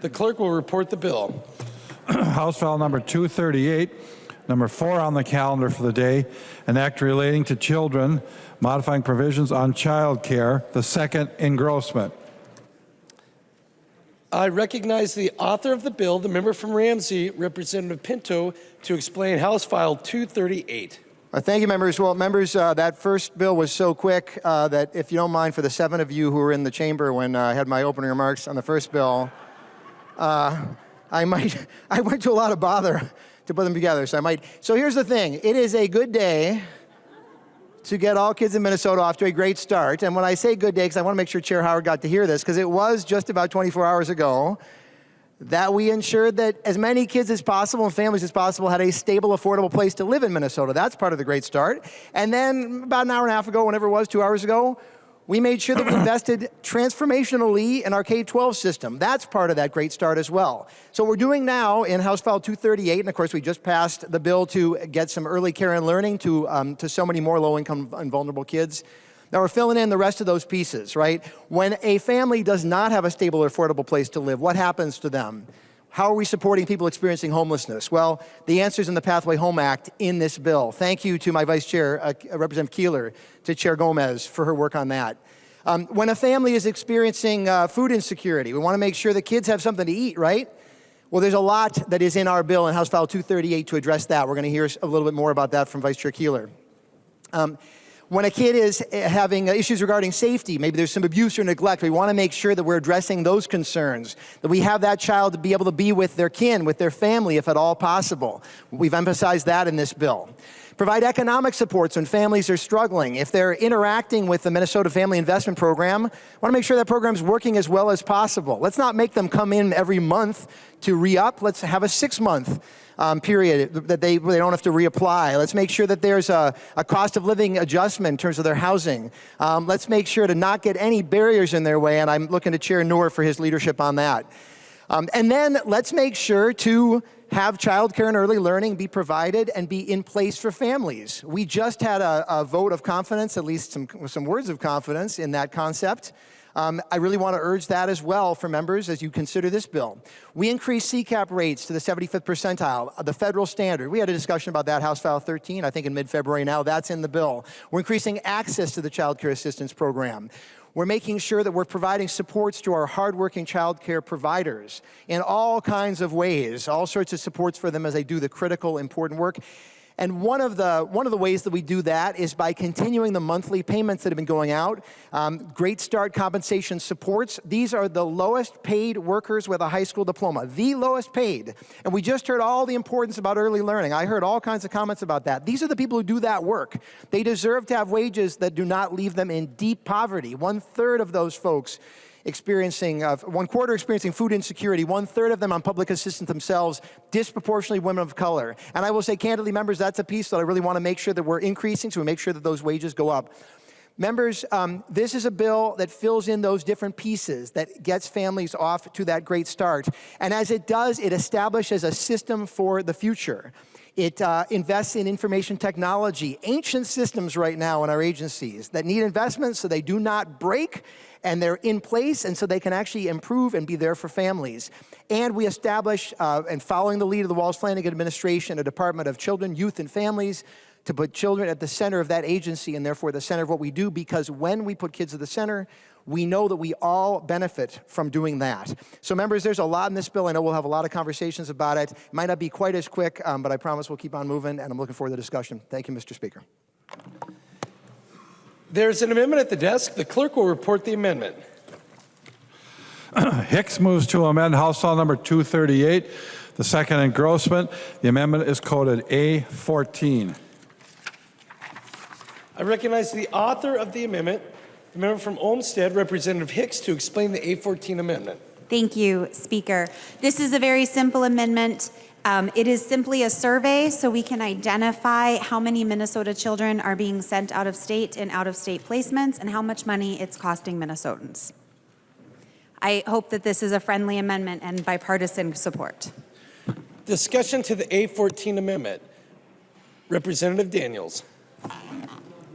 The clerk will report the bill. House File number 238, number 4 on the calendar for the day, an act relating to children, modifying provisions on child care, the second engrossment. I recognize the author of the bill, the member from Ramsey, Representative Pinto, to explain House File 238. Thank you, members. Well, members, that first bill was so quick that if you don't mind, for the 7 of you who were in the chamber when I had my opening remarks on the first bill, I went to a lot of bother to put them together. So here's the thing. It is a good day to get all kids in Minnesota off to a great start. And when I say good day, because I want to make sure Chair Howard got to hear this, because it was just about 24 hours ago that we ensured that as many kids as possible and families as possible had a stable, affordable place to live in Minnesota. That's part of the great start. And then about an hour and a half ago, whenever it was, 2 hours ago, we made sure that we invested transformationally in our K-12 system. That's part of that great start as well. So what we're doing now in House File 238, and of course we just passed the bill to get some early care and learning to so many more low-income and vulnerable kids. Now we're filling in the rest of those pieces, right? When a family does not have a stable or affordable place to live, what happens to them? How are we supporting people experiencing homelessness? Well, the answer's in the Pathway Home Act in this bill. Thank you to my Vice Chair, Representative Keeler, to Chair Gomez for her work on that. When a family is experiencing food insecurity, we want to make sure that kids have something to eat, right? Well, there's a lot that is in our bill in House File 238 to address that. We're going to hear a little bit more about that from Vice Chair Keeler. When a kid is having issues regarding safety, maybe there's some abuse or neglect, we want to make sure that we're addressing those concerns, that we have that child to be able to be with their kin, with their family, if at all possible. We've emphasized that in this bill. Provide economic supports when families are struggling. If they're interacting with the Minnesota Family Investment Program, we want to make sure that program's working as well as possible. Let's not make them come in every month to re-up. Let's have a 6-month period that they don't have to reapply. Let's make sure that there's a cost of living adjustment in terms of their housing. Let's make sure to not get any barriers in their way, and I'm looking to Chair Noor for his leadership on that. And then let's make sure to have childcare and early learning be provided and be in place for families. We just had a vote of confidence, at least some words of confidence in that concept. I really want to urge that as well for members as you consider this bill. We increased CCAP rates to the 75th percentile, the federal standard. We had a discussion about that, House File 13, I think in mid-February now. That's in the bill. We're increasing access to the Child Care Assistance Program. We're making sure that we're providing supports to our hardworking child care providers in all kinds of ways, all sorts of supports for them as they do the critical, important work. And one of the ways that we do that is by continuing the monthly payments that have been going out. Great Start compensation supports. These are the lowest paid workers with a high school diploma, the lowest paid. And we just heard all the importance about early learning. I heard all kinds of comments about that. These are the people who do that work. They deserve to have wages that do not leave them in deep poverty. 1/3 of those folks experiencing, 1/4 experiencing food insecurity, 1/3 of them on public assistance themselves, disproportionately women of color. And I will say candidly, members, that's a piece that I really want to make sure that we're increasing, so we make sure that those wages go up. Members, this is a bill that fills in those different pieces, that gets families off to that great start. And as it does, it establishes a system for the future. It invests in information technology, ancient systems right now in our agencies that need investments so they do not break, and they're in place, and so they can actually improve and be there for families. And we establish, and following the lead of the Walz-Flanagan administration, a Department of Children, Youth, and Families to put children at the center of that agency and therefore the center of what we do, because when we put kids at the center, we know that we all benefit from doing that. So members, there's a lot in this bill. I know we'll have a lot of conversations about it. It might not be quite as quick, but I promise we'll keep on moving, and I'm looking forward to the discussion. Thank you, Mr. Speaker. There's an amendment at the desk. The clerk will report the amendment. Hicks moves to amend House File number 238, the second engrossment. The amendment is coded A14. I recognize the author of the amendment, the member from Olmsted, Representative Hicks, to explain the A14 amendment. Thank you, Speaker. This is a very simple amendment. It is simply a survey so we can identify how many Minnesota children are being sent out of state in out-of-state placements and how much money it's costing Minnesotans. I hope that this is a friendly amendment and bipartisan support. Discussion to the A14 amendment. Representative Daniels.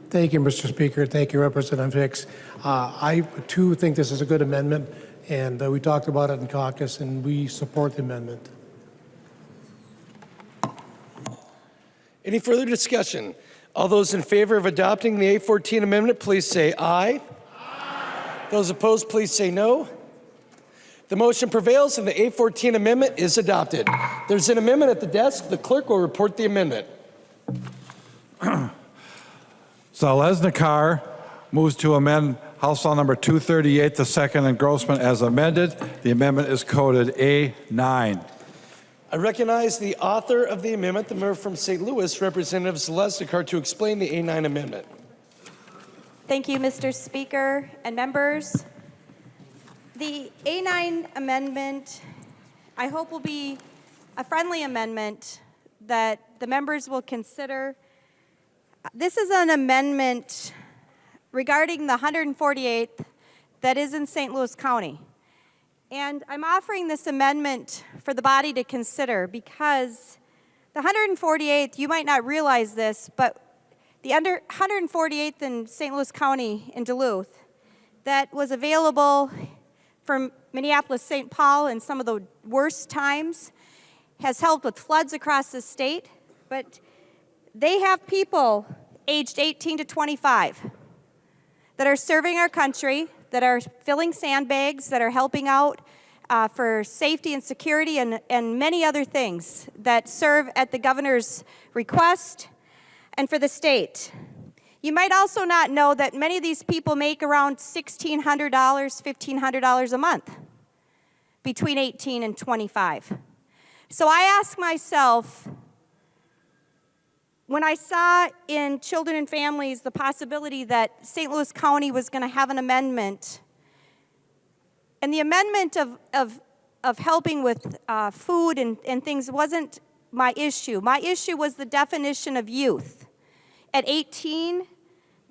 Thank you, Mr. Speaker. Thank you, Representative Hicks. I, too, think this is a good amendment. And we talked about it in caucus, and we support the amendment. Any further discussion? All those in favor of adopting the A14 amendment, please say aye. Aye. Those opposed, please say no. The motion prevails and the A14 amendment is adopted. There's an amendment at the desk. The clerk will report the amendment. Zalesnikar moves to amend House File Number 238, the second engrossment as amended. The amendment is coded A9. I recognize the author of the amendment, the member from St. Louis, Representative Zalesnikar, to explain the A9 amendment. Thank you, Mr. Speaker and members. The A9 amendment, I hope, will be a friendly amendment that the members will consider. This is an amendment regarding the 148th that is in St. Louis County. And I'm offering this amendment for the body to consider because the 148th, you might not realize this, but the 148th in St. Louis County in Duluth that was available from Minneapolis, St. Paul in some of the worst times has helped with floods across the state, but they have people aged 18 to 25 that are serving our country, that are filling sandbags, that are helping out for safety and security and many other things that serve at the governor's request and for the state. You might also not know that many of these people make around $1,600, $1,500 a month between 18 and 25. So I ask myself, when I saw in Children and Families the possibility that St. Louis County was going to have an amendment, and the amendment of helping with food and things wasn't my issue. My issue was the definition of youth at 18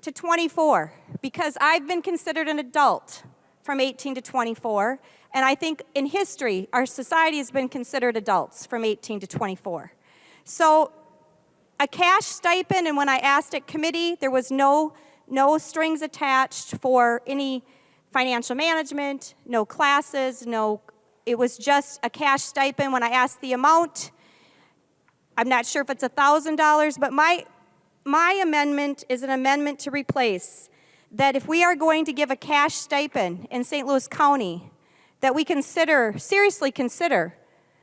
to 24, because I've been considered an adult from 18 to 24, and I think in history, our society has been considered adults from 18 to 24. So a cash stipend, and when I asked at committee, there was no strings attached for any financial management, no classes, it was just a cash stipend. When I asked the amount, I'm not sure if it's $1,000, but my amendment is an amendment to replace that if we are going to give a cash stipend in St. Louis County, that we seriously consider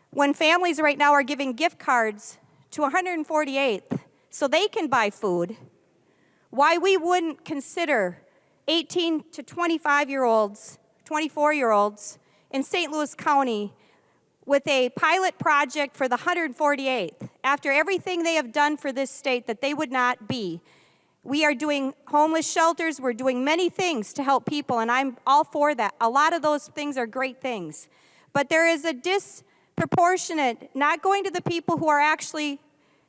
when families right now are giving gift cards to 148th so they can buy food, why we wouldn't consider 18 to 25-year-olds, 24-year-olds in St. Louis County with a pilot project for the 148th, after everything they have done for this state, that they would not be. We are doing homeless shelters, we're doing many things to help people, and I'm all for that. A lot of those things are great things. But there is a disproportionate, not going to the people who are actually,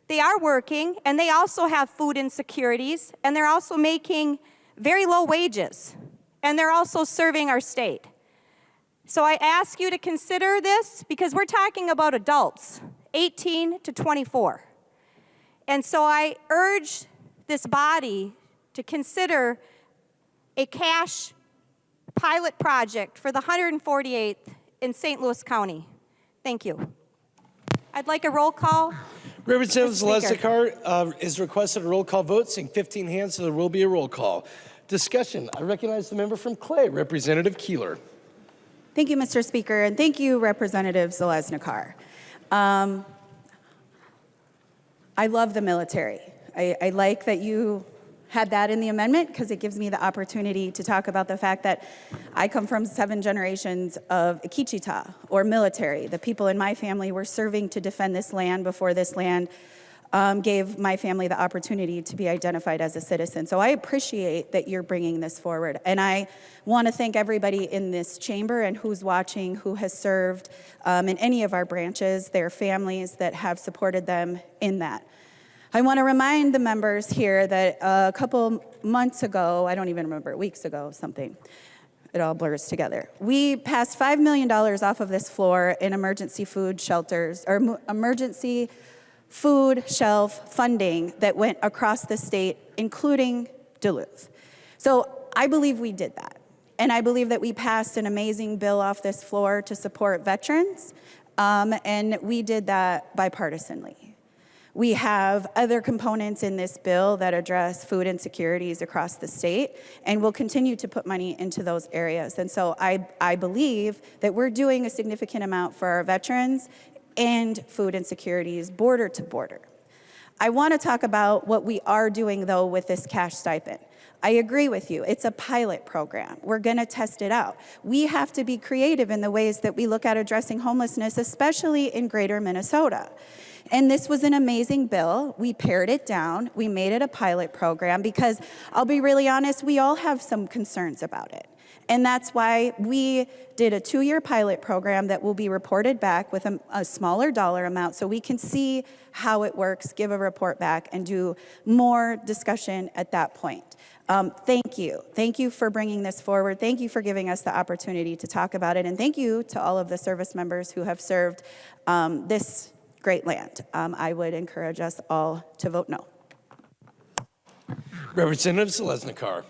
they are working, and they also have food insecurities, and they're also making very low wages, and they're also serving our state. So I ask you to consider this because we're talking about adults, 18 to 24. And so I urge this body to consider a cash pilot project for the 148th in St. Louis County. Thank you. I'd like a roll call. Representative Zalesnikar is requested a roll call vote. Seeing 15 hands, so there will be a roll call. Discussion. I recognize the member from Clay, Representative Keeler. Thank you, Mr. Speaker, and thank you, Representative Zalesnikar. I love the military. I like that you had that in the amendment because it gives me the opportunity to talk about the fact that I come from 7 generations of Ikichita, or military. The people in my family were serving to defend this land before this land gave my family the opportunity to be identified as a citizen. So I appreciate that you're bringing this forward. And I want to thank everybody in this chamber and who's watching, who has served in any of our branches, their families that have supported them in that. I want to remind the members here that a couple months ago, I don't even remember, weeks ago, something, it all blurs together. We passed $5 million off of this floor in emergency food shelters, or emergency food shelf funding that went across the state, including Duluth. So I believe we did that. And I believe that we passed an amazing bill off this floor to support veterans, and we did that bipartisanly. We have other components in this bill that address food insecurities across the state, and we'll continue to put money into those areas. And so I believe that we're doing a significant amount for our veterans and food insecurities border to border. I want to talk about what we are doing, though, with this cash stipend. I agree with you. It's a pilot program. We're going to test it out. We have to be creative in the ways that we look at addressing homelessness, especially in greater Minnesota. And this was an amazing bill. We pared it down. We made it a pilot program because, I'll be really honest, we all have some concerns about it. And that's why we did a 2-year pilot program that will be reported back with a smaller dollar amount so we can see how it works, give a report back, and do more discussion at that point. Thank you. Thank you for bringing this forward. Thank you for giving us the opportunity to talk about it. And thank you to all of the service members who have served this great land. I would encourage us all to vote no. Representative Selesnikar.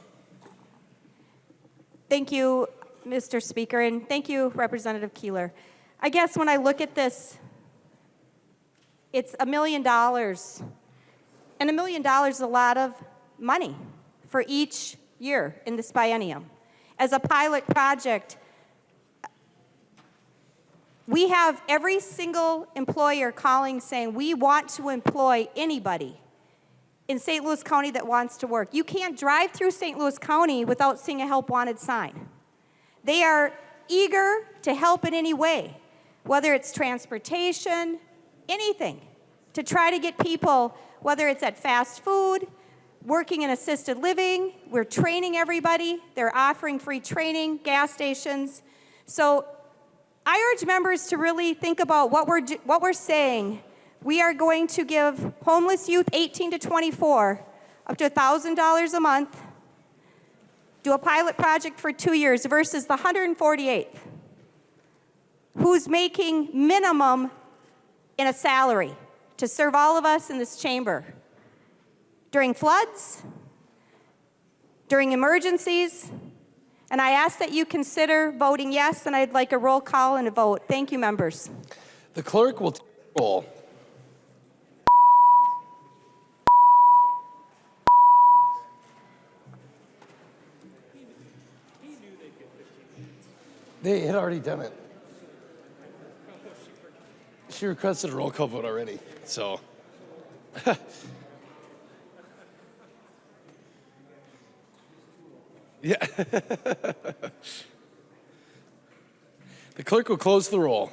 Thank you, Mr. Speaker, and thank you, Representative Keeler. I guess when I look at this, it's $1 million. And $1 million is a lot of money for each year in this biennium. As a pilot project, we have every single employer calling saying, we want to employ anybody in St. Louis County that wants to work. You can't drive through St. Louis County without seeing a help wanted sign. They are eager to help in any way, whether it's transportation, anything, to try to get people, whether it's at fast food, working in assisted living. We're training everybody. They're offering free training, gas stations. So I urge members to really think about what we're saying. We are going to give homeless youth 18 to 24 up to $1,000 a month, do a pilot project for 2 years versus the 148th, who's making minimum in a salary to serve all of us in this chamber during floods, during emergencies. And I ask that you consider voting yes, and I'd like a roll call and a vote. Thank you, members. The clerk will take roll. They had already done it. She requested a roll call vote already, so. Yeah. The clerk will close the roll.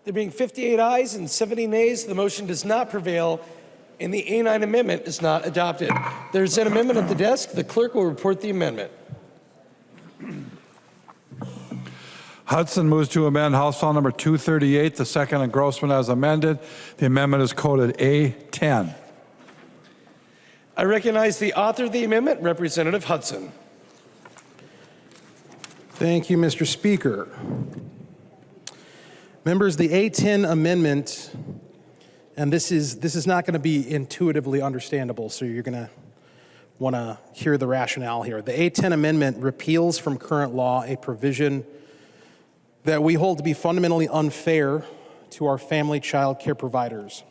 There being 58 ayes and 70 nays, the motion does not prevail, and the A9 amendment is not adopted. There's an amendment at the desk. The clerk will report the amendment. Hudson moves to amend House File Number 238, the second engrossment as amended. The amendment is coded A10. I recognize the author of the amendment, Representative Hudson. Thank you, Mr. Speaker. Members, the A10 amendment, and this is not going to be intuitively understandable, so you're going to want to hear the rationale here. The A10 amendment repeals from current law a provision that we hold to be fundamentally unfair to our family child care providers.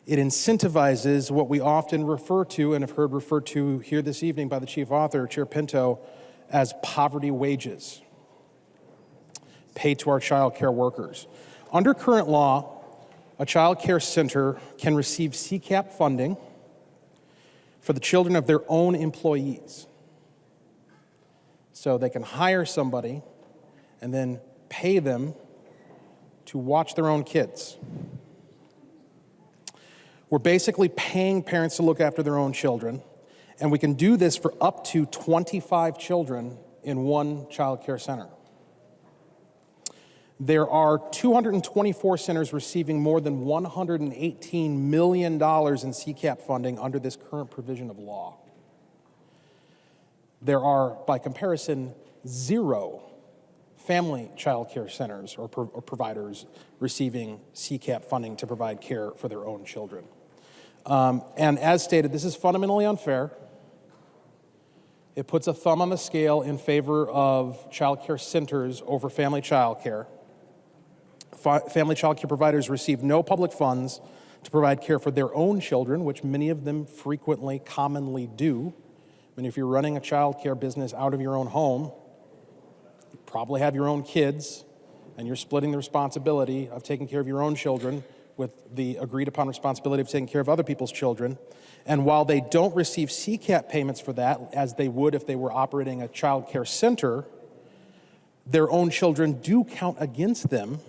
It incentivizes what we often refer to and have heard referred to here this evening by the chief author, Chair Pinto, as poverty wages paid to our child care workers. Under current law, a child care center can receive CCAP funding for the children of their own employees. So they can hire somebody and then pay them to watch their own kids. We're basically paying parents to look after their own children, and we can do this for up to 25 children in one child care center. There are 224 centers receiving more than $118 million in CCAP funding under this current provision of law. There are, by comparison, 0 family child care centers or providers receiving CCAP funding to provide care for their own children. And as stated, this is fundamentally unfair. It puts a thumb on the scale in favor of child care centers over family child care. Family child care providers receive no public funds to provide care for their own children, which many of them frequently, commonly do. I mean, if you're running a child care business out of your own home, you probably have your own kids, and you're splitting the responsibility of taking care of your own children with the agreed upon responsibility of taking care of other people's children. And while they don't receive CCAP payments for that, as they would if they were operating a child care center, their own children do count against them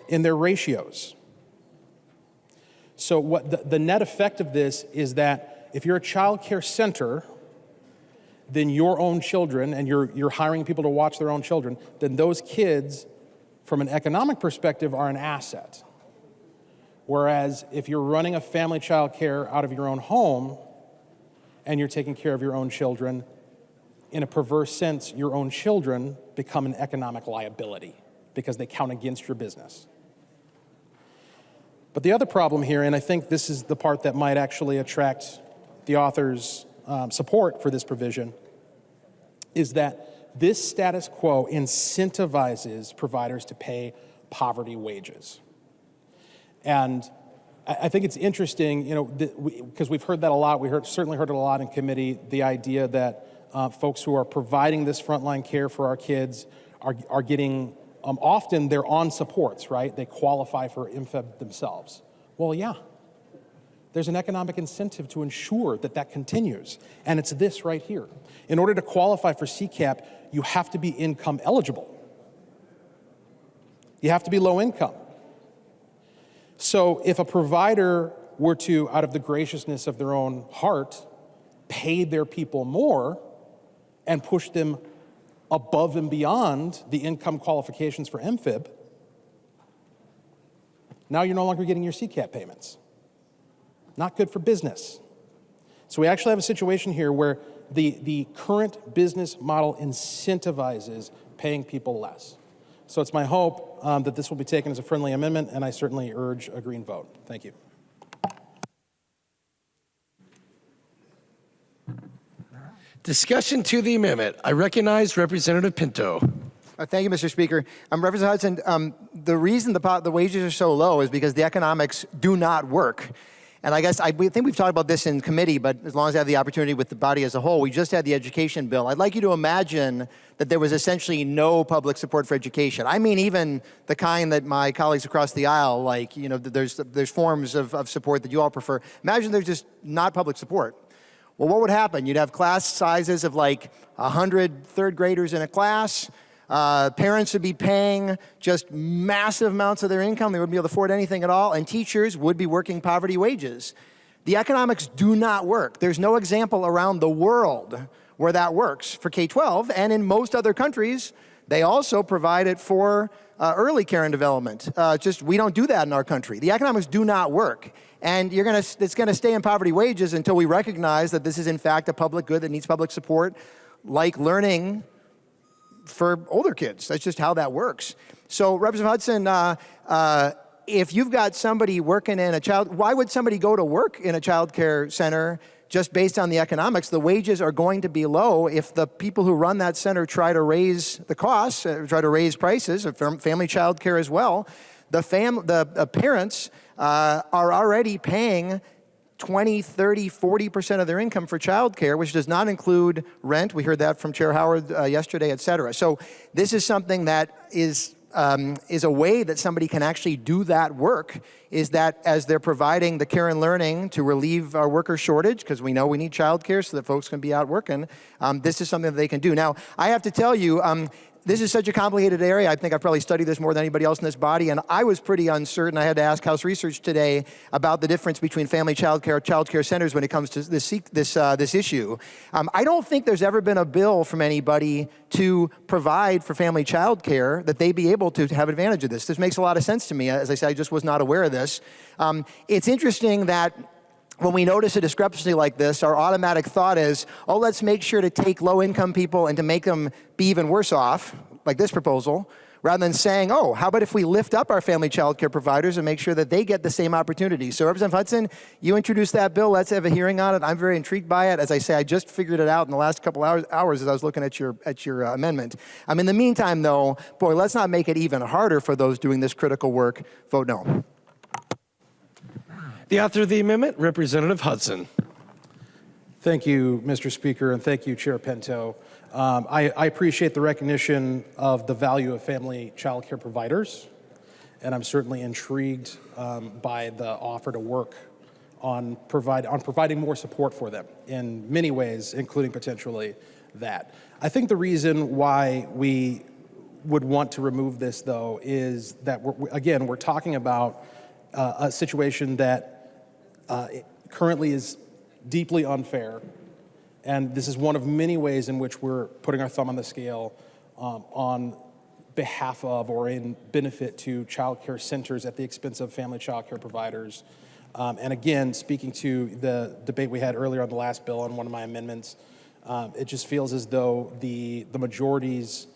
in their ratios. So what the net effect of this is that if you're a child care center, then your own children, and you're hiring people to watch their own children, then those kids, from an economic perspective, are an asset. Whereas if you're running a family child care out of your own home and you're taking care of your own children, in a perverse sense, your own children become an economic liability because they count against your business. But the other problem here, and I think this is the part that might actually attract the author's support for this provision, is that this status quo incentivizes providers to pay poverty wages. And I think it's interesting, because we've heard that a lot. Certainly heard it a lot in committee, the idea that folks who are providing this frontline care for our kids are getting, often they're on supports, right? They qualify for MFEB themselves. Well, yeah. There's an economic incentive to ensure that that continues, and it's this right here. In order to qualify for CCAP, you have to be income eligible. You have to be low income. So if a provider were to, out of the graciousness of their own heart, pay their people more and push them above and beyond the income qualifications for MFIB, now you're no longer getting your CCAP payments. Not good for business. So we actually have a situation here where the current business model incentivizes paying people less. So it's my hope that this will be taken as a friendly amendment, and I certainly urge a green vote. Thank you. Discussion to the amendment. I recognize Representative Pinto. Thank you, Mr. Speaker. Representative Hudson, the reason the wages are so low is because the economics do not work. And I guess we think we've talked about this in committee, but as long as I have the opportunity with the body as a whole, we just had the education bill. I'd like you to imagine that there was essentially no public support for education. I mean, even the kind that my colleagues across the aisle, like, there's forms of support that you all prefer. Imagine there's just not public support. Well, what would happen? You'd have class sizes of like 100 third graders in a class. Parents would be paying just massive amounts of their income. They wouldn't be able to afford anything at all. And teachers would be working poverty wages. The economics do not work. There's no example around the world where that works for K-12. And in most other countries, they also provide it for early care and development. We don't do that in our country. The economics do not work. And it's gonna stay in poverty wages until we recognize that this is in fact a public good that needs public support, like learning for older kids. That's just how that works. So, Representative Hudson, if you've got somebody working in why would somebody go to work in a child care center just based on the economics? The wages are going to be low if the people who run that center try to raise the costs, try to raise prices, family child care as well. The parents are already paying 20, 30, 40% of their income for child care, which does not include rent. We heard that from Chair Howard yesterday, et cetera. So this is something that is a way that somebody can actually do that work, is that as they're providing the care and learning to relieve our worker shortage, because we know we need child care so that folks can be out working, this is something that they can do. Now, I have to tell you, this is such a complicated area. I think I've probably studied this more than anybody else in this body, and I was pretty uncertain. I had to ask House Research today about the difference between family child care centers when it comes to this issue. I don't think there's ever been a bill from anybody to provide for family child care that they be able to have advantage of this. This makes a lot of sense to me. As I said, I just was not aware of this. It's interesting that when we notice a discrepancy like this, our automatic thought is, oh, let's make sure to take low-income people and to make them be even worse off, like this proposal, rather than saying, oh, how about if we lift up our family child care providers and make sure that they get the same opportunities? So Representative Hudson, you introduced that bill. Let's have a hearing on it. I'm very intrigued by it. As I say, I just figured it out in the last couple hours as I was looking at your amendment. In the meantime, though, boy, let's not make it even harder for those doing this critical work. Vote no. The author of the amendment, Representative Hudson. Thank you, Mr. Speaker, and thank you, Chair Pinto. I appreciate the recognition of the value of family child care providers, and I'm certainly intrigued by the offer to work on providing more support for them in many ways, including potentially that. I think the reason why we would want to remove this, though, is that, we're talking about a situation that currently is deeply unfair. And this is one of many ways in which we're putting our thumb on the scale on behalf of or in benefit to child care centers at the expense of family child care providers. And again, speaking to the debate we had earlier on the last bill on one of my amendments, it just feels as though the majority's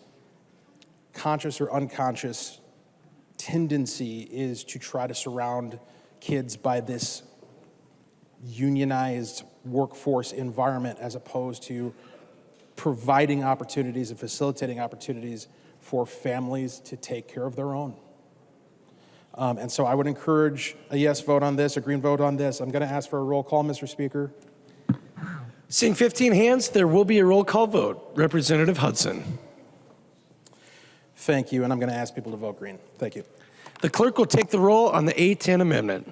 conscious or unconscious tendency is to try to surround kids by this unionized workforce environment as opposed to providing opportunities and facilitating opportunities for families to take care of their own. And so I would encourage a yes vote on this, a green vote on this. I'm going to ask for a roll call, Mr. Speaker. Seeing 15 hands, there will be a roll call vote. Representative Hudson. Thank you, and I'm going to ask people to vote green. Thank you. The clerk will take the roll on the A10 amendment.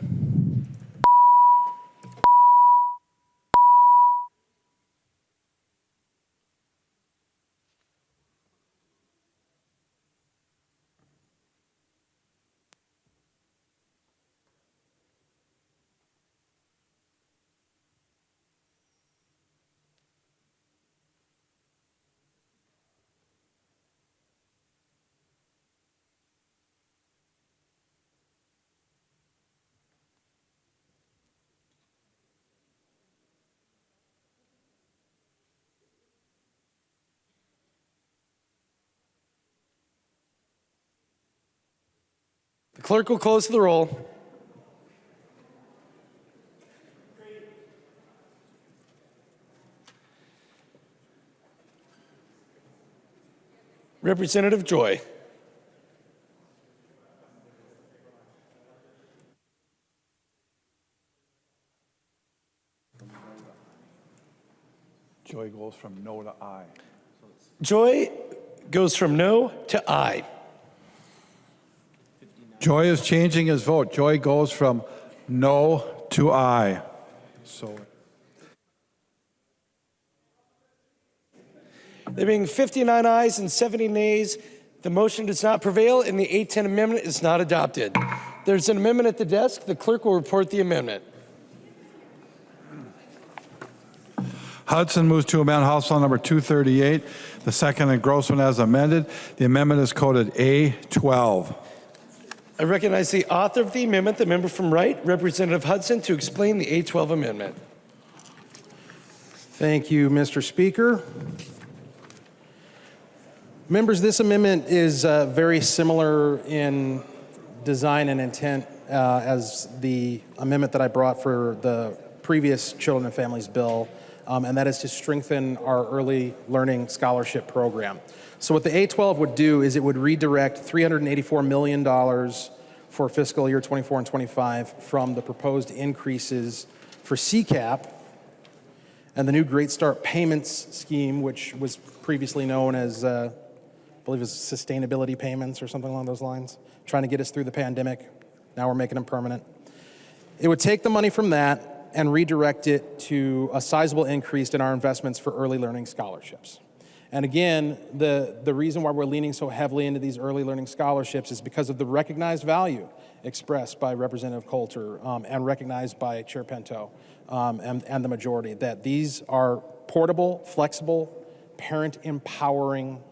The clerk will close the roll. Representative Joy. Joy goes from no to aye. Joy goes from no to aye. Joy is changing his vote. Joy goes from no to aye. So There being 59 ayes and 70 nays, the motion does not prevail and the A10 amendment is not adopted. There's an amendment at the desk. The clerk will report the amendment. Hudson moves to amend House Bill number 238. The second and Grossman as amended. The amendment is coded A12. I recognize the author of the amendment, the member from Wright, Representative Hudson, to explain the A12 amendment. Thank you, Mr. Speaker. Members, this amendment is very similar in design and intent as the amendment that I brought for the previous Children and Families Bill, and that is to strengthen our early learning scholarship program. So what the A12 would do is it would redirect $384 million for fiscal year 24 and 25 from the proposed increases for CCAP and the new Great Start Payments Scheme, which was previously known as, I believe it was sustainability payments or something along those lines, trying to get us through the pandemic. Now we're making them permanent. It would take the money from that and redirect it to a sizable increase in our investments for early learning scholarships. And again, the reason why we're leaning so heavily into these early learning scholarships is because of the recognized value expressed by Representative Coulter and recognized by Chair Pinto and the majority, that these are portable, flexible, parent-empowering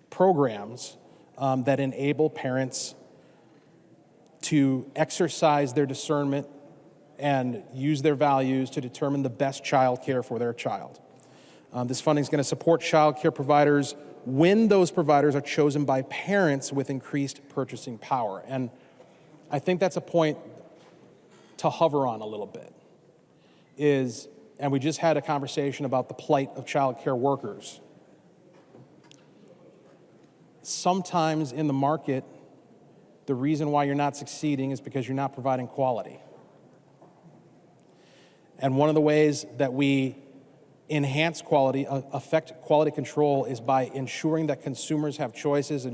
programs that enable parents to exercise their discernment and use their values to determine the best child care for their child. This funding is going to support child care providers when those providers are chosen by parents with increased purchasing power. And I think that's a point to hover on a little bit, and we just had a conversation about the plight of child care workers. Sometimes in the market, the reason why you're not succeeding is because you're not providing quality. And one of the ways that we enhance quality, affect quality control, is by ensuring that consumers have choices,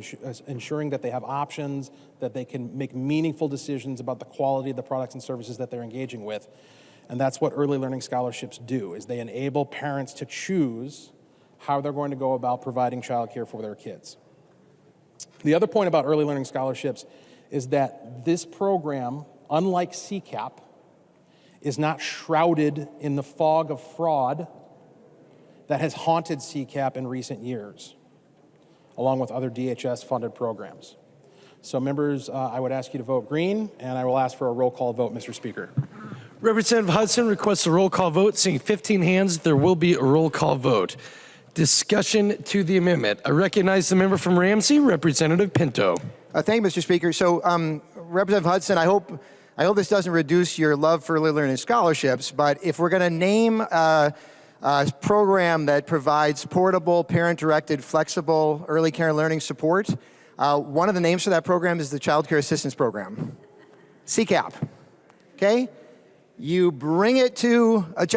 ensuring that they have options, that they can make meaningful decisions about the quality of the products and services that they're engaging with. And that's what early learning scholarships do, is they enable parents to choose how they're going to go about providing childcare for their kids. The other point about early learning scholarships is that this program, unlike CCAP, is not shrouded in the fog of fraud that has haunted CCAP in recent years, along with other DHS-funded programs. So members, I would ask you to vote green, and I will ask for a roll call vote, Mr. Speaker. Representative Hudson requests a roll call vote. Seeing 15 hands, there will be a roll call vote. Discussion to the amendment. I recognize the member from Ramsey, Representative Pinto. Thank you, Mr. Speaker. So, Representative Hudson, I hope this doesn't reduce your love for early learning scholarships, but if we're going to name a program that provides portable, parent-directed, flexible early care and learning support, one of the names for that program is the Child Care Assistance Program, CCAP. Okay? You bring it to a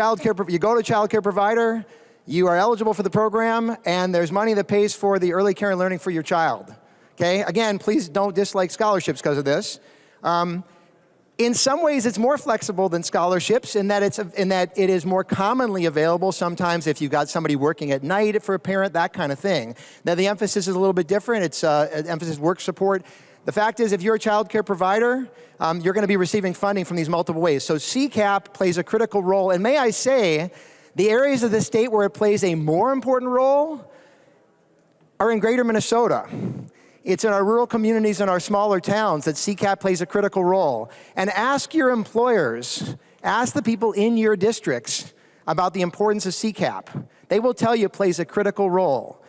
you go to a child care provider, you are eligible for the program, and there's money that pays for the early care and learning for your child. Okay? Again, please don't dislike scholarships because of this. In some ways, it's more flexible than scholarships in that it is more commonly available sometimes if you've got somebody working at night for a parent, that kind of thing. Now, the emphasis is a little bit different. It's emphasis work support. The fact is, if you're a child care provider, you're going to be receiving funding from these multiple ways. So CCAP plays a critical role. And may I say, the areas of the state where it plays a more important role are in greater Minnesota. It's in our rural communities and our smaller towns that CCAP plays a critical role. And ask your employers, ask the people in your districts about the importance of CCAP. They will tell you it plays a critical role.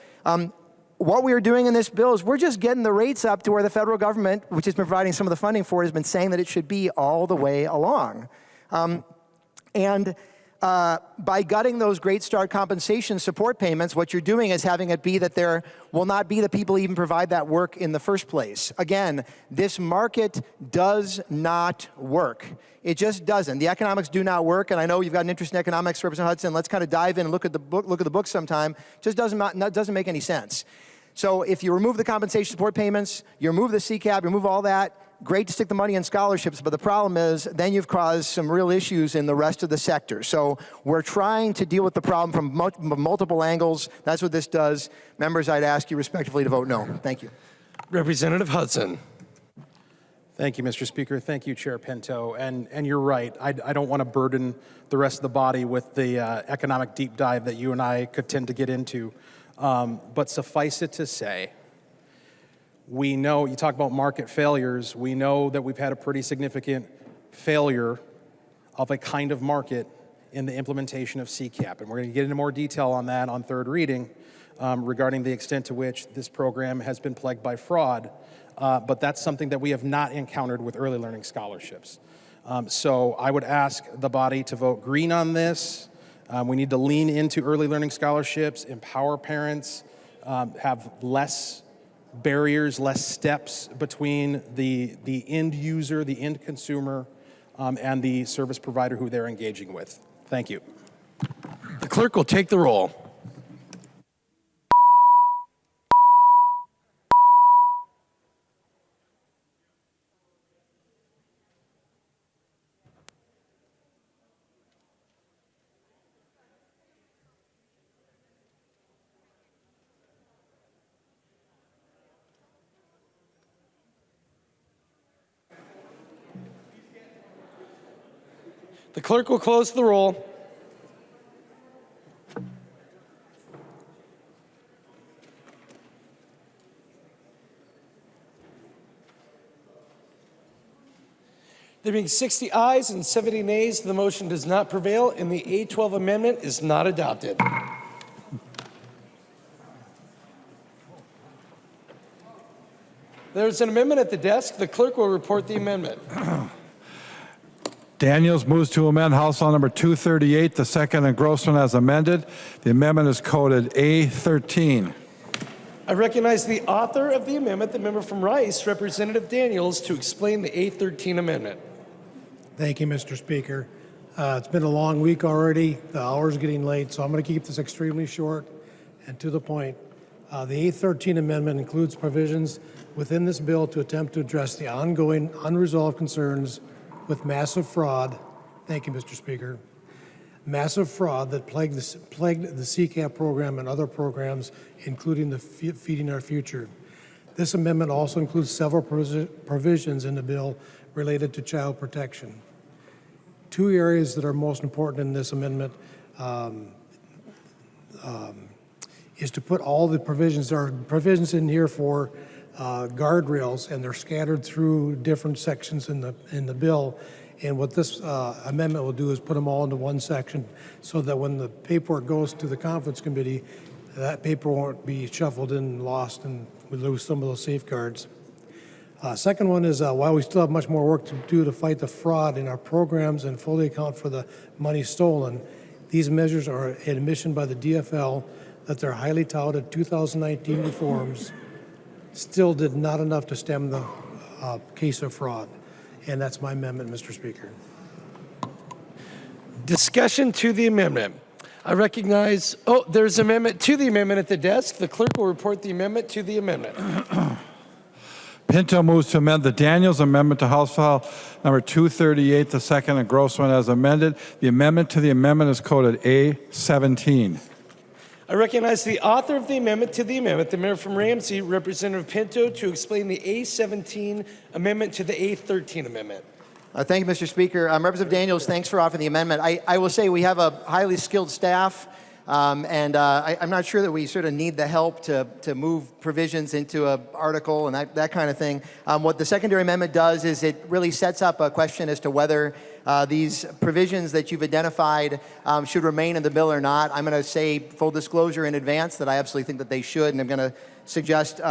What we are doing in this bill is we're just getting the rates up to where the federal government, which has been providing some of the funding for it, has been saying that it should be all the way along. By gutting those Great Start compensation support payments, what you're doing is having it be that there will not be the people even provide that work in the first place. Again, this market does not work. It just doesn't. The economics do not work, and I know you've got an interest in economics, Representative Hudson. Let's kind of dive in and look at the book sometime. Just doesn't make any sense. So if you remove the compensation support payments, you remove the CCAP, you remove all that, great to stick the money in scholarships, but the problem is then you've caused some real issues in the rest of the sector. So we're trying to deal with the problem from multiple angles. That's what this does. Members, I'd ask you respectfully to vote no. Thank you. Representative Hudson. Thank you, Mr. Speaker. Thank you, Chair Pinto. And you're right. I don't want to burden the rest of the body with the economic deep dive that you and I could tend to get into. But suffice it to say, we know, you talk about market failures, we know that we've had a pretty significant failure of a kind of market in the implementation of CCAP. And we're going to get into more detail on that on third reading regarding the extent to which this program has been plagued by fraud. But that's something that we have not encountered with early learning scholarships. So I would ask the body to vote green on this. We need to lean into early learning scholarships, empower parents, have less barriers, less steps between the end user, the end consumer, and the service provider who they're engaging with. Thank you. The clerk will take the roll. The clerk will close the roll. There being 60 ayes and 70 nays, the motion does not prevail, and the A12 amendment is not adopted. There's an amendment at the desk. The clerk will report the amendment. Daniels moves to amend House File Number 238, the second engrossment as amended. The amendment is coded A13. I recognize the author of the amendment, the member from Rice, Representative Daniels, to explain the A13 amendment. Thank you, Mr. Speaker. It's been a long week already. The hour's getting late, so I'm going to keep this extremely short and to the point. The A13 amendment includes provisions within this bill to attempt to address the ongoing unresolved concerns with massive fraud. Thank you, Mr. Speaker. Massive fraud that plagued the CCAP program and other programs, including the Feeding Our Future. This amendment also includes several provisions in the bill related to child protection. Two areas that are most important in this amendment is to put all the provisions. There are provisions in here for guardrails, and they're scattered through different sections in the bill. And what this amendment will do is put them all into one section so that when the paperwork goes to the conference committee, that paper won't be shuffled and lost and we lose some of those safeguards. Second one is while we still have much more work to do to fight the fraud in our programs and fully account for the money stolen, these measures are an admission by the DFL that their highly touted 2019 reforms still did not enough to stem the case of fraud. And that's my amendment, Mr. Speaker. Discussion to the amendment. I recognize, there's amendment to the amendment at the desk. The clerk will report the amendment to the amendment. Pinto moves to amend the Daniels amendment to House File Number 238, the second engrossment as amended. The amendment to the amendment is coded A17. I recognize the author of the amendment to the amendment, the member from Ramsey, Representative Pinto, to explain the A17 amendment to the A13 amendment. Thank you, Mr. Speaker. Representative Daniels, thanks for offering the amendment. I will say we have a highly skilled staff, and I'm not sure that we sort of need the help to move provisions into an article and that kind of thing. What the secondary amendment does is it really sets up a question as to whether these provisions that you've identified should remain in the bill or not. I'm going to say full disclosure in advance that I absolutely think that they should, and I'm going to suggest,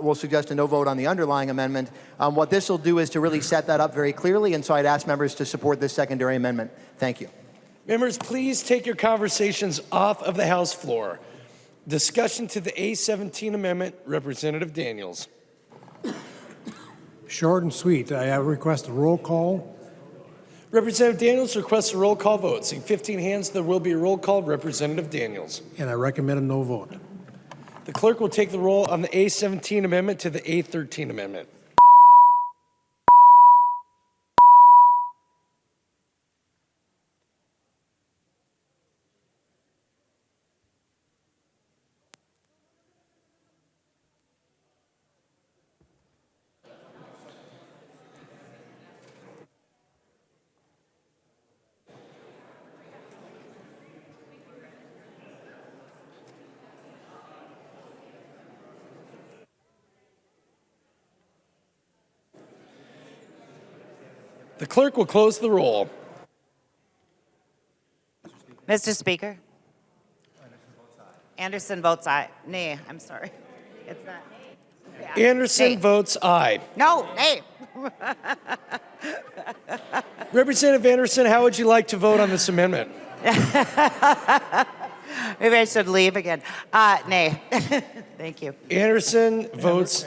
we'll suggest a no vote on the underlying amendment. What this will do is to really set that up very clearly, and so I'd ask members to support this secondary amendment. Thank you. Members, please take your conversations off of the House floor. Discussion to the A17 amendment, Representative Daniels. Short and sweet. I request a roll call. Representative Daniels requests a roll call vote. Seeing 15 hands, there will be a roll call. Representative Daniels. And I recommend a no vote. The clerk will take the roll on the A17 amendment to the A13 amendment. The clerk will close the roll. Mr. Speaker. Anderson votes aye. Nay, I'm sorry. It's not. Yeah. Anderson Nay. votes aye. No, nay. Representative Anderson, how would you like to vote on this amendment? Maybe I should leave again. Nay. Thank you. Anderson votes.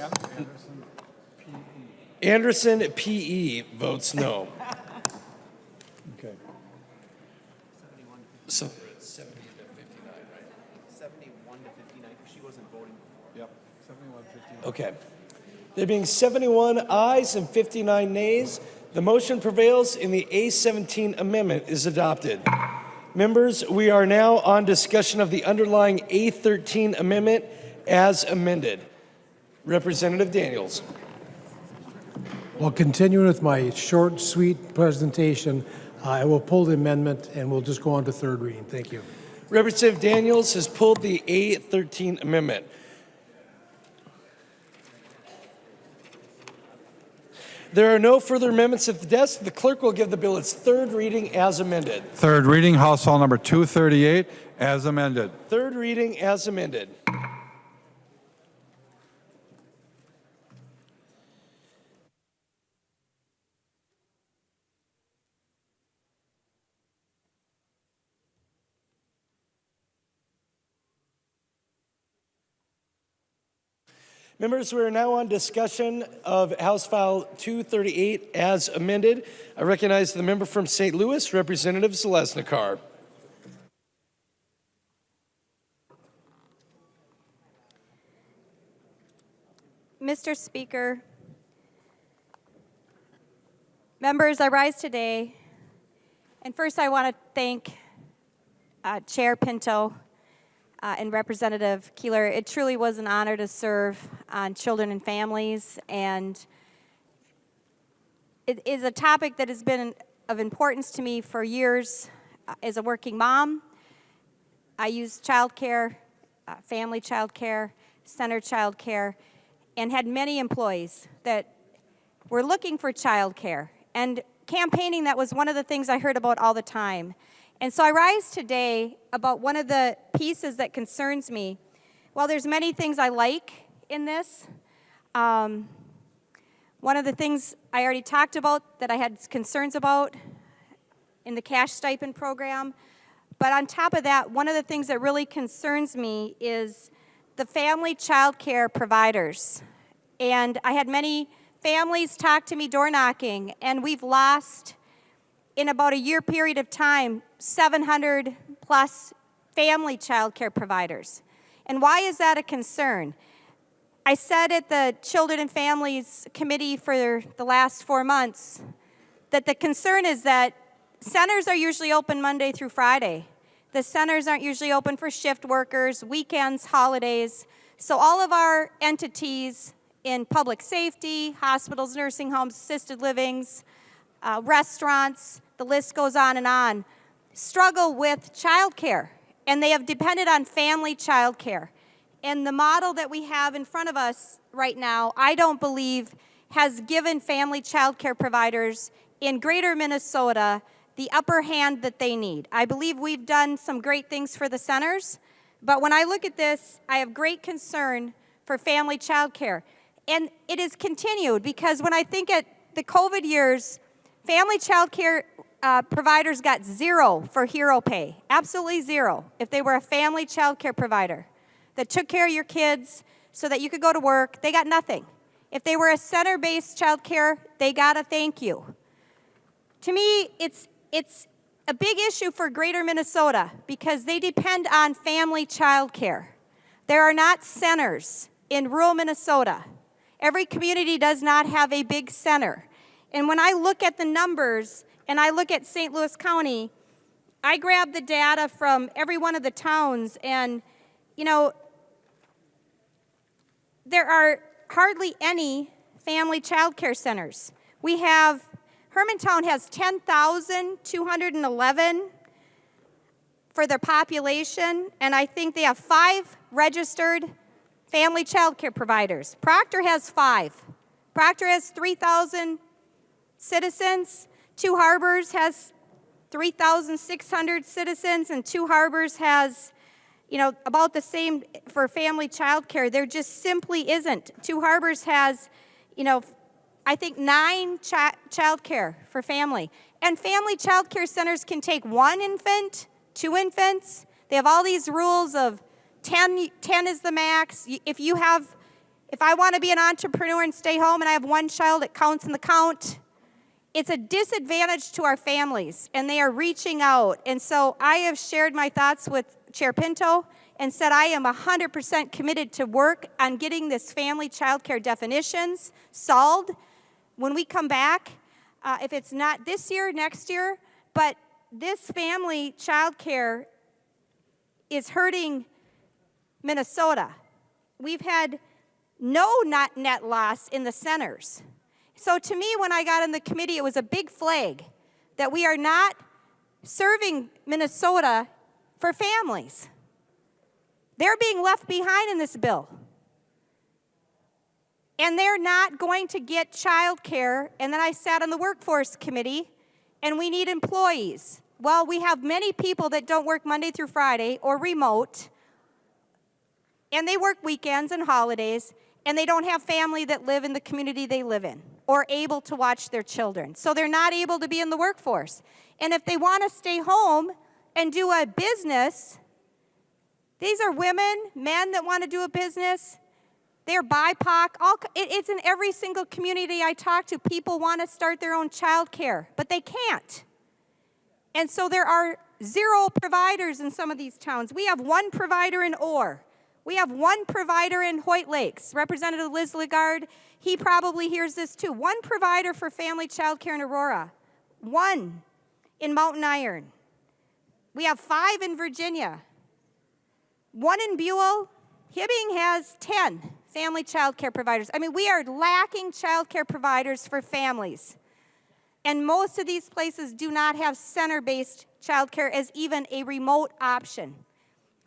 Anderson P.E. votes no. Okay. So, 70 to 59, right? 71 to 59, because she wasn't voting before. Yep. 71, 59. okay. There being 71 ayes and 59 nays, the motion prevails and the A17 amendment is adopted. Members, we are now on discussion of the underlying A13 amendment as amended. Representative Daniels. Well, continuing with my short, sweet presentation, I will pull the amendment and we'll just go on to third reading. Thank you. Representative Daniels has pulled the A13 amendment. There are no further amendments at the desk. The clerk will give the bill its third reading as amended. Third reading, House File Number 238, as amended. Third reading as amended. Members, we are now on discussion of House File 238 as amended. I recognize the member from St. Louis, Representative Zalesnikar. Mr. Speaker, members, I rise today, and first I want to thank Chair Pinto and Representative Keeler. It truly was an honor to serve on Children and Families, and it is a topic that has been of importance to me for years. As a working mom, I use childcare, family childcare, center childcare, and had many employees that were looking for childcare. And campaigning, that was one of the things I heard about all the time. And so I rise today about one of the pieces that concerns me. While there's many things I like in this, one of the things I already talked about that I had concerns about in the cash stipend program, but on top of that, one of the things that really concerns me is the family child care providers. And I had many families talk to me door knocking, and we've lost, in about a year period of time, 700 plus family child care providers. And why is that a concern? I said at the Children and Families Committee for the last 4 months that the concern is that centers are usually open Monday through Friday. The centers aren't usually open for shift workers, weekends, holidays. So all of our entities in public safety, hospitals, nursing homes, assisted livings, restaurants, the list goes on, struggle with childcare. And they have depended on family childcare. And the model that we have in front of us right now, I don't believe has given family childcare providers in greater Minnesota the upper hand that they need. I believe we've done some great things for the centers, but when I look at this, I have great concern for family child care. And it is continued because when I think at the COVID years, family child care providers got zero for hero pay, absolutely zero, if they were a family child care provider that took care of your kids so that you could go to work, they got nothing. If they were a center-based child care, they got a thank you. To me, it's a big issue for greater Minnesota because they depend on family child care. There are not centers in rural Minnesota. Every community does not have a big center. And when I look at the numbers and I look at St. Louis County, I grab the data from every one of the towns and, there are hardly any family child care centers. Hermantown has 10,211 for their population, and I think they have 5 registered family child care providers. Proctor has 5. Proctor has 3,000 citizens. Two Harbors has 3,600 citizens, and Two Harbors has, about the same for family child care. There just simply isn't. Two Harbors has, I think 9 child care for family. And family child care centers can take 1 infant, 2 infants. They have all these rules of 10 is the max. If I want to be an entrepreneur and stay home and I have 1 child, it counts in the count. It's a disadvantage to our families, and they are reaching out. And so I have shared my thoughts with Chair Pinto and said I am 100% committed to work on getting this family child care definitions solved when we come back, if it's not this year, next year. But this family child care is hurting Minnesota. We've had no net loss in the centers. So to me, when I got in the committee, it was a big flag that we are not serving Minnesota for families. They're being left behind in this bill. And they're not going to get child care. And then I sat on the workforce committee, and we need employees. Well, we have many people that don't work Monday through Friday or remote, and they work weekends and holidays, and they don't have family that live in the community they live in or able to watch their children. So they're not able to be in the workforce. And if they want to stay home and do a business, these are women, men that want to do a business. They're BIPOC. It's in every single community I talk to. People want to start their own child care, but they can't. And so there are 0 providers in some of these towns. We have 1 provider in Orr. We have 1 provider in Hoyt Lakes. Representative Liz Legard, he probably hears this too. 1 provider for family child care in Aurora. 1 in Mountain Iron. We have 5 in Virginia. 1 in Buell. Hibbing has 10 family child care providers. I mean, we are lacking child care providers for families. And most of these places do not have center-based child care as even a remote option.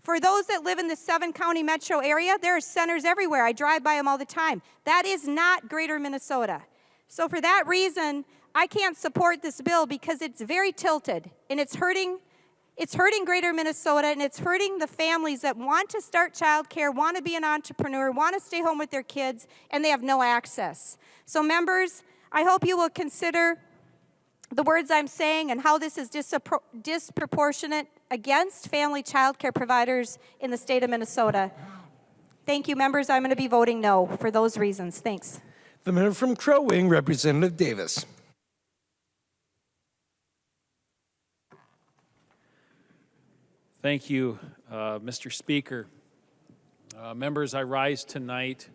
For those that live in the 7-county metro area, there are centers everywhere. I drive by them all the time. That is not greater Minnesota. So for that reason, I can't support this bill because it's very tilted, and it's hurting greater Minnesota, and it's hurting the families that want to start childcare, want to be an entrepreneur, want to stay home with their kids, and they have no access. So members, I hope you will consider the words I'm saying and how this is disproportionate against family childcare providers in the state of Minnesota. Thank you, members. I'm going to be voting no for those reasons. Thanks. The member from Crow Wing, Representative Davis. Thank you, Mr. Speaker. Members, I rise tonight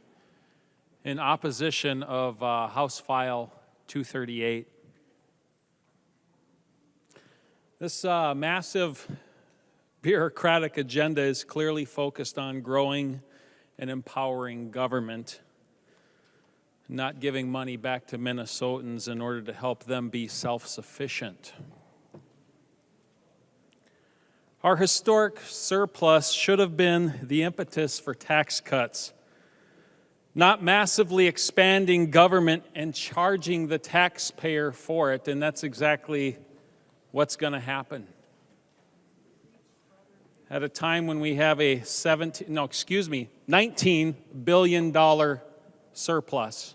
in opposition of House File 238. This massive bureaucratic agenda is clearly focused on growing and empowering government, not giving money back to Minnesotans in order to help them be self-sufficient. Our historic surplus should have been the impetus for tax cuts, not massively expanding government and charging the taxpayer for it, and that's exactly what's going to happen. At a time when we have a $19 billion surplus.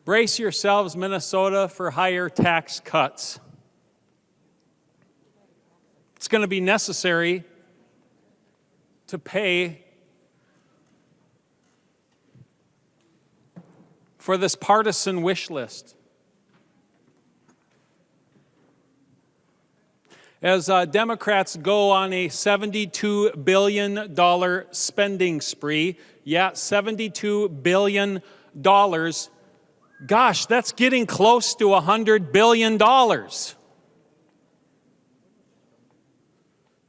Brace yourselves, Minnesota, for higher tax cuts. It's going to be necessary to pay for this partisan wish list. As Democrats go on a $72 billion spending spree, yeah, $72 billion. Gosh, that's getting close to $100 billion.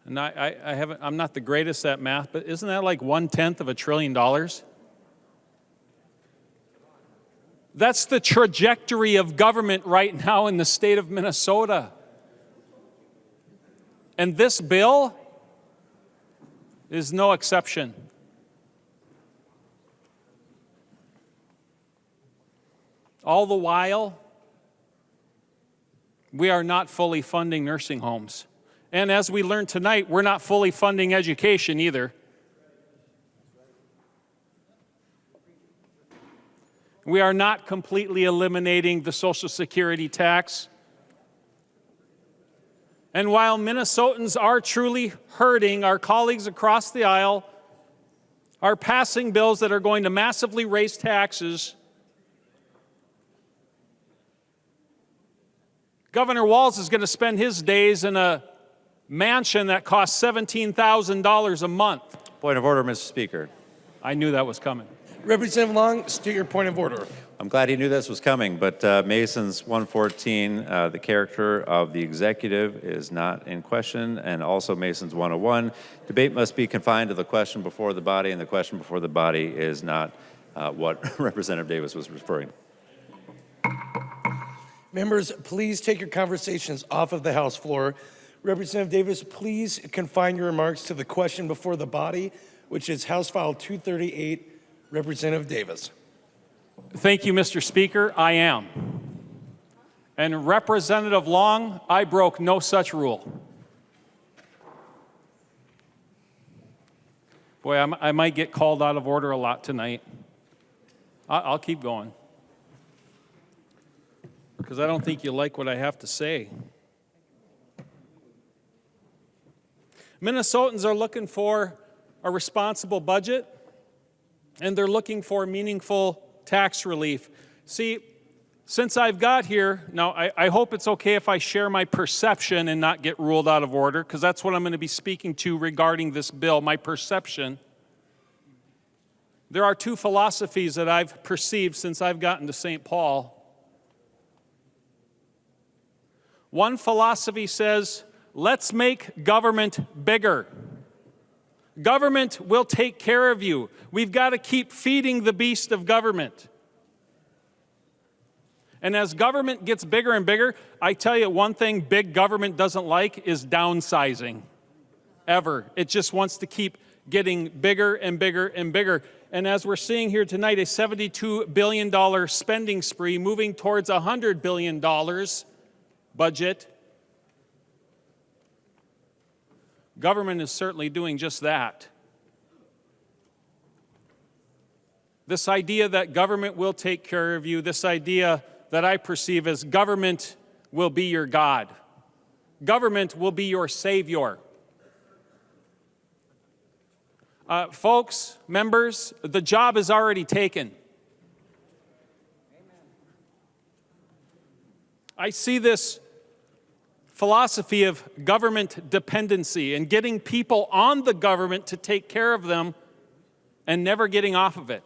And I'm not the greatest at math, but isn't that like 1/10 of $1 trillion? That's the trajectory of government right now in the state of Minnesota. And this bill is no exception. All the while, we are not fully funding nursing homes. And as we learned tonight, we're not fully funding education either. We are not completely eliminating the Social Security tax. And while Minnesotans are truly hurting, our colleagues across the aisle are passing bills that are going to massively raise taxes. Governor Walz is going to spend his days in a mansion that costs $17,000 a month. Point of order, Mr. Speaker. I knew that was coming. Representative Long, state your point of order. I'm glad he knew this was coming, but Mason's 114, the character of the executive is not in question, and also Mason's 101, debate must be confined to the question before the body, and the question before the body is not what Representative Davis was referring to. Members, please take your conversations off of the House floor. Representative Davis, please confine your remarks to the question before the body, which is House File 238. Representative Davis. Thank you, Mr. Speaker. I am. And Representative Long, I broke no such rule. Boy, I might get called out of order a lot tonight. I'll keep going. Because I don't think you like what I have to say. Minnesotans are looking for a responsible budget, and they're looking for meaningful tax relief. See, since I've got here, now I hope it's okay if I share my perception and not get ruled out of order, because that's what I'm going to be speaking to regarding this bill, my perception. There are two philosophies that I've perceived since I've gotten to St. Paul. One philosophy says, let's make government bigger. Government will take care of you. We've got to keep feeding the beast of government. And as government gets bigger and bigger, I tell you one thing big government doesn't like is downsizing. Ever. It just wants to keep getting bigger and bigger and bigger. And as we're seeing here tonight, a $72 billion spending spree moving towards $100 billion budget. Government is certainly doing just that. This idea that government will take care of you, this idea that I perceive as government will be your God. Government will be your savior. Folks, members, the job is already taken. I see this philosophy of government dependency and getting people on the government to take care of them and never getting off of it.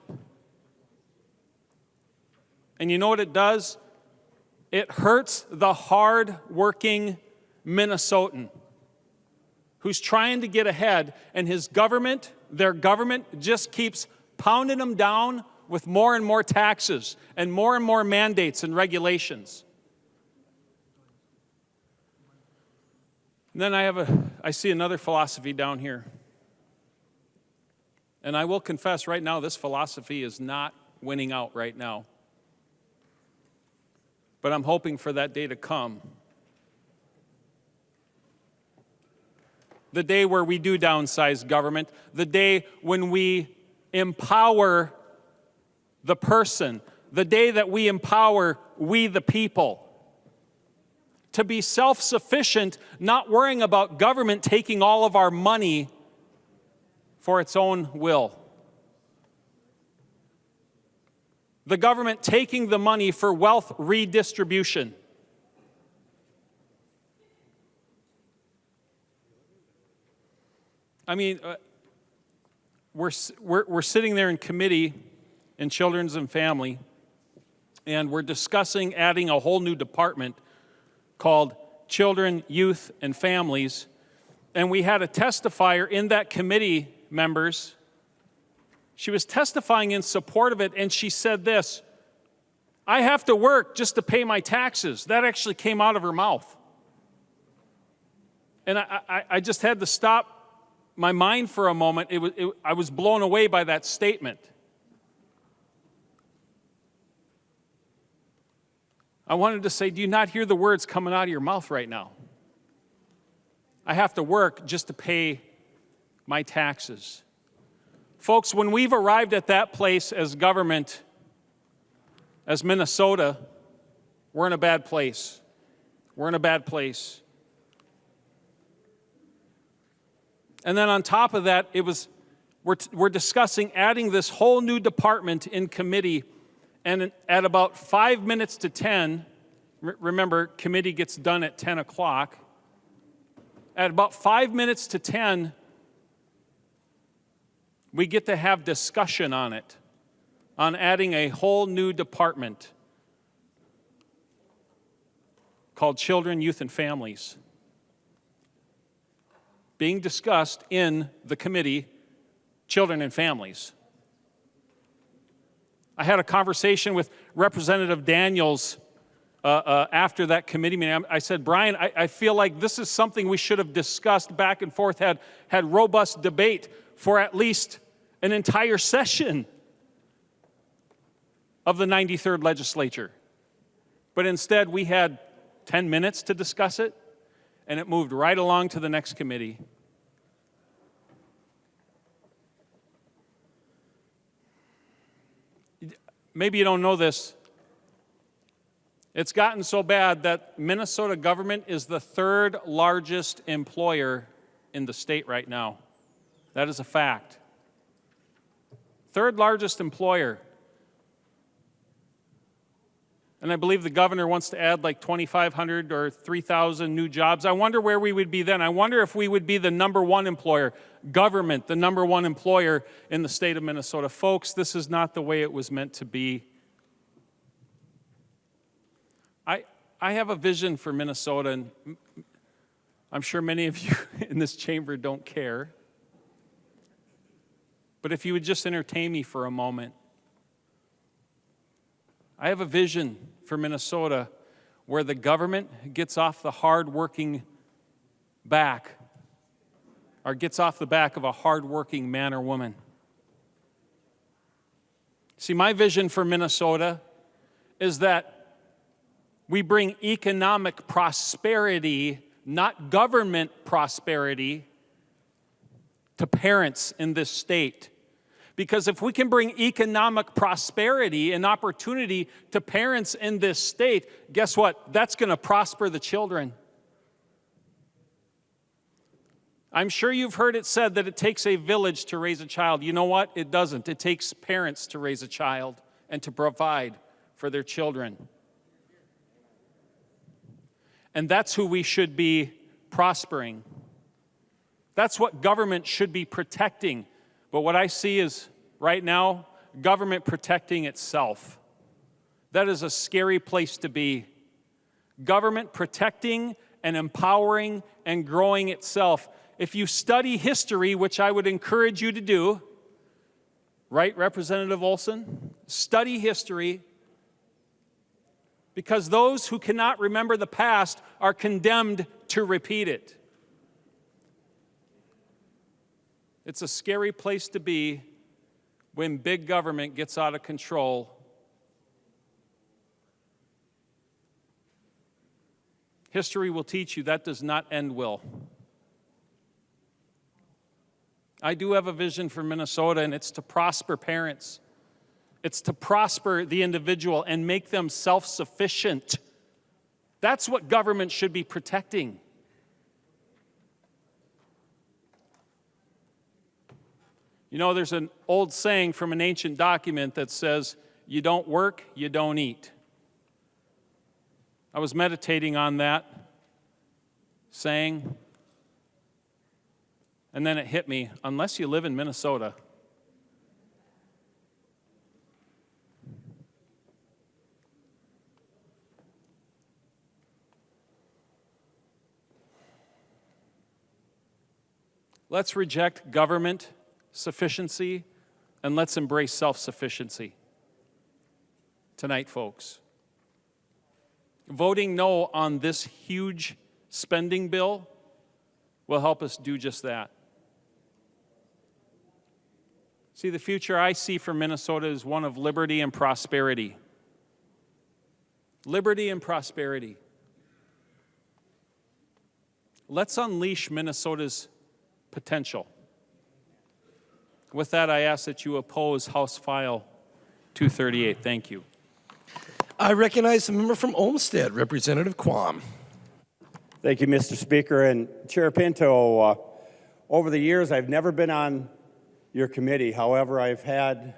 And you know what it does? It hurts the hard-working Minnesotan who's trying to get ahead, and his government, their government, just keeps pounding them down with more and more taxes and more mandates and regulations. And then I see another philosophy down here. And I will confess right now, this philosophy is not winning out right now. But I'm hoping for that day to come. The day where we do downsize government, the day when we empower the person, the day that we empower we the people to be self-sufficient, not worrying about government taking all of our money for its own will. The government taking the money for wealth redistribution. I mean, we're sitting there in committee in Children's and Family, and we're discussing adding a whole new department called Children, Youth, and Families. And we had a testifier in that committee, members. She was testifying in support of it, and she said this, I have to work just to pay my taxes. That actually came out of her mouth. And I just had to stop my mind for a moment. I was blown away by that statement. I wanted to say, do you not hear the words coming out of your mouth right now? I have to work just to pay my taxes. Folks, when we've arrived at that place as government, as Minnesota, we're in a bad place. We're in a bad place. And then on top of that, we're discussing adding this whole new department in committee, and at about 5 minutes to 10, remember, committee gets done at 10 o'clock. At about 5 minutes to 10, we get to have discussion on it, on adding a whole new department called Children, Youth, and Families, being discussed in the committee, Children and Families. I had a conversation with Representative Daniels after that committee meeting. I said, Brian, I feel like this is something we should have discussed back and forth, had robust debate for at least an entire session of the 93rd legislature. But instead, we had 10 minutes to discuss it, and it moved right along to the next committee. Maybe you don't know this. It's gotten so bad that Minnesota government is the third largest employer in the state right now. That is a fact. third largest employer. And I believe the governor wants to add like 2,500 or 3,000 new jobs. I wonder where we would be then. I wonder if we would be the number one employer, government, the number one employer in the state of Minnesota. Folks, this is not the way it was meant to be. I have a vision for Minnesota, and I'm sure many of you in this chamber don't care. But if you would just entertain me for a moment. I have a vision for Minnesota where the government gets off the hard-working back, or gets off the back of a hard-working man or woman. See, my vision for Minnesota is that we bring economic prosperity, not government prosperity, to parents in this state. Because if we can bring economic prosperity and opportunity to parents in this state, guess what? That's going to prosper the children. I'm sure you've heard it said that it takes a village to raise a child. You know what? It doesn't. It takes parents to raise a child and to provide for their children. And that's who we should be prospering. That's what government should be protecting. But what I see is, right now, government protecting itself. That is a scary place to be. Government protecting and empowering and growing itself. If you study history, which I would encourage you to do, right, Representative Olson? Study history, because those who cannot remember the past are condemned to repeat it. It's a scary place to be when big government gets out of control. History will teach you that does not end well. I do have a vision for Minnesota, and it's to prosper parents. It's to prosper the individual and make them self-sufficient. That's what government should be protecting. You know, there's an old saying from an ancient document that says, you don't work, you don't eat. I was meditating on that saying, and then it hit me, unless you live in Minnesota. Let's reject government sufficiency, and let's embrace self-sufficiency tonight, folks. Voting no on this huge spending bill will help us do just that. See, the future I see for Minnesota is one of liberty and prosperity. Liberty and prosperity. Let's unleash Minnesota's potential. With that, I ask that you oppose House File 238. Thank you. I recognize the member from Olmsted, Representative Quam. Thank you, Mr. Speaker. And Chair Pinto, over the years, I've never been on your committee. However, I've had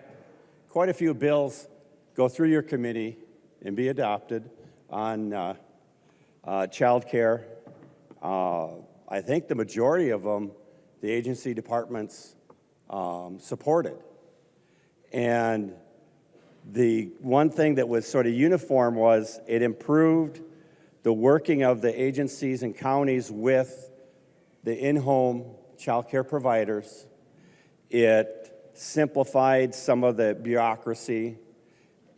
quite a few bills go through your committee and be adopted on child care. I think the majority of them, the agency departments supported. And the one thing that was sort of uniform was it improved the working of the agencies and counties with the in-home child care providers. It simplified some of the bureaucracy,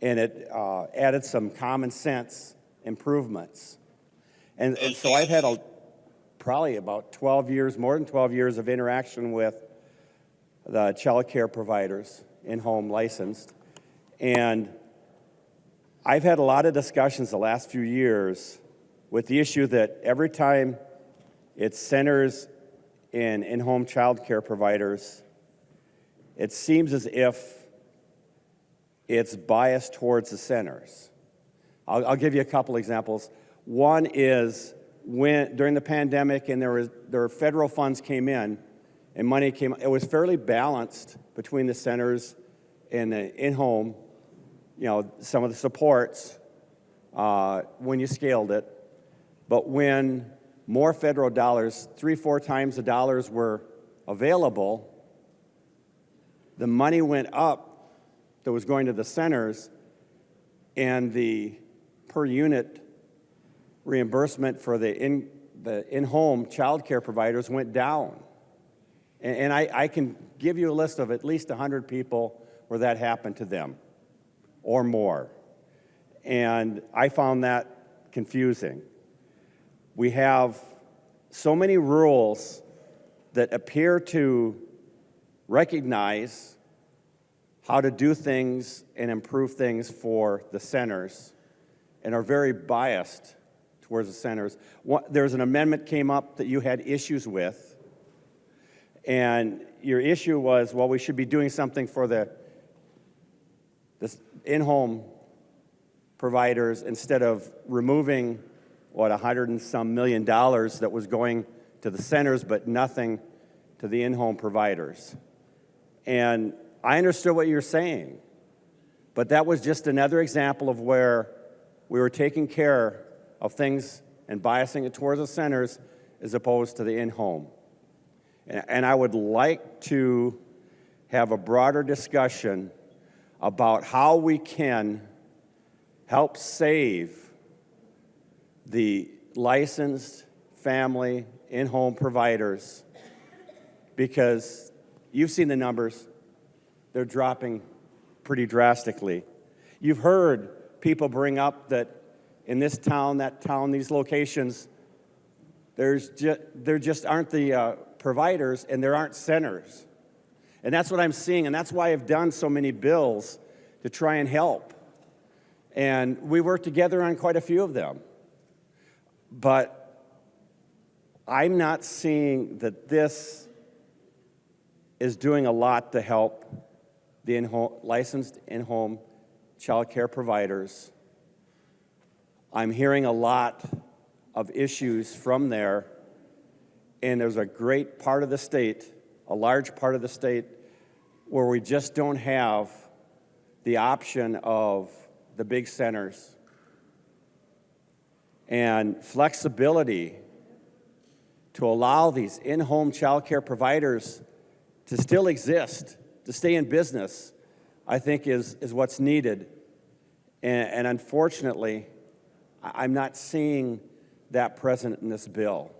and it added some common sense improvements. And so I've had probably about 12 years, more than 12 years of interaction with the child care providers, in-home licensed. And I've had a lot of discussions the last few years with the issue that every time it centers in-home child care providers, it seems as if it's biased towards the centers. I'll give you a couple examples. One is when during the pandemic and there were federal funds came in and money came, it was fairly balanced between the centers and the in-home, some of the supports when you scaled it. But when more federal dollars, 3-4 times the dollars were available, the money went up that was going to the centers, and the per unit reimbursement for the in-home child care providers went down. And I can give you a list of at least 100 people where that happened to them or more. And I found that confusing. We have so many rules that appear to recognize how to do things and improve things for the centers and are very biased towards the centers. There's an amendment came up that you had issues with, and your issue was, well, we should be doing something for the in-home providers instead of removing, $100 and some million that was going to the centers, but nothing to the in-home providers. And I understood what you're saying, but that was just another example of where we were taking care of things and biasing it towards the centers as opposed to the in-home. And I would like to have a broader discussion about how we can help save the licensed family in-home providers, because you've seen the numbers. They're dropping pretty drastically. You've heard people bring up that in this town, that town, these locations, there just aren't the providers, and there aren't centers. And that's what I'm seeing, and that's why I've done so many bills to try and help. And we work together on quite a few of them. But I'm not seeing that this is doing a lot to help the licensed in-home child care providers. I'm hearing a lot of issues from there, and there's a great part of the state, a large part of the state, where we just don't have the option of the big centers. And flexibility to allow these in-home child care providers to still exist, to stay in business, I think is what's needed. And unfortunately, I'm not seeing that present in this bill.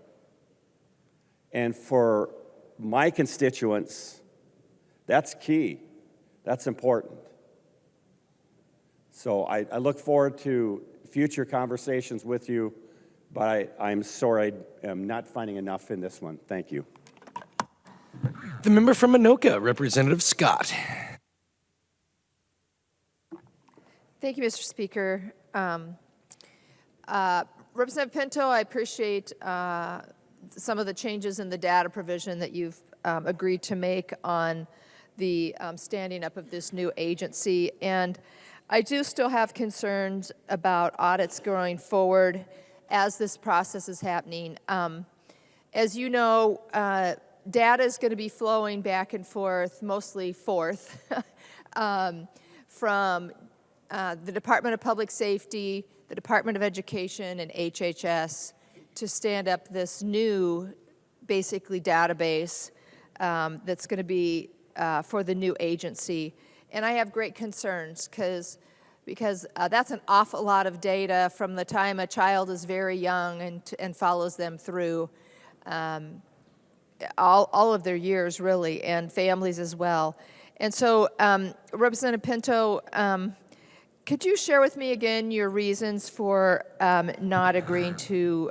And for my constituents, that's key. That's important. So I look forward to future conversations with you, but I'm sorry I am not finding enough in this one. Thank you. The member from Anoka, Representative Scott. Thank you, Mr. Speaker. Representative Pinto, I appreciate some of the changes in the data provision that you've agreed to make on the standing up of this new agency. And I do still have concerns about audits going forward as this process is happening. As you know, data is going to be flowing back and forth, mostly forth, from the Department of Public Safety, the Department of Education, and HHS to stand up this new, basically, database that's going to be for the new agency. And I have great concerns because that's an awful lot of data from the time a child is very young and follows them through all of their years, really, and families as well. And so, Representative Pinto, could you share with me again your reasons for not agreeing to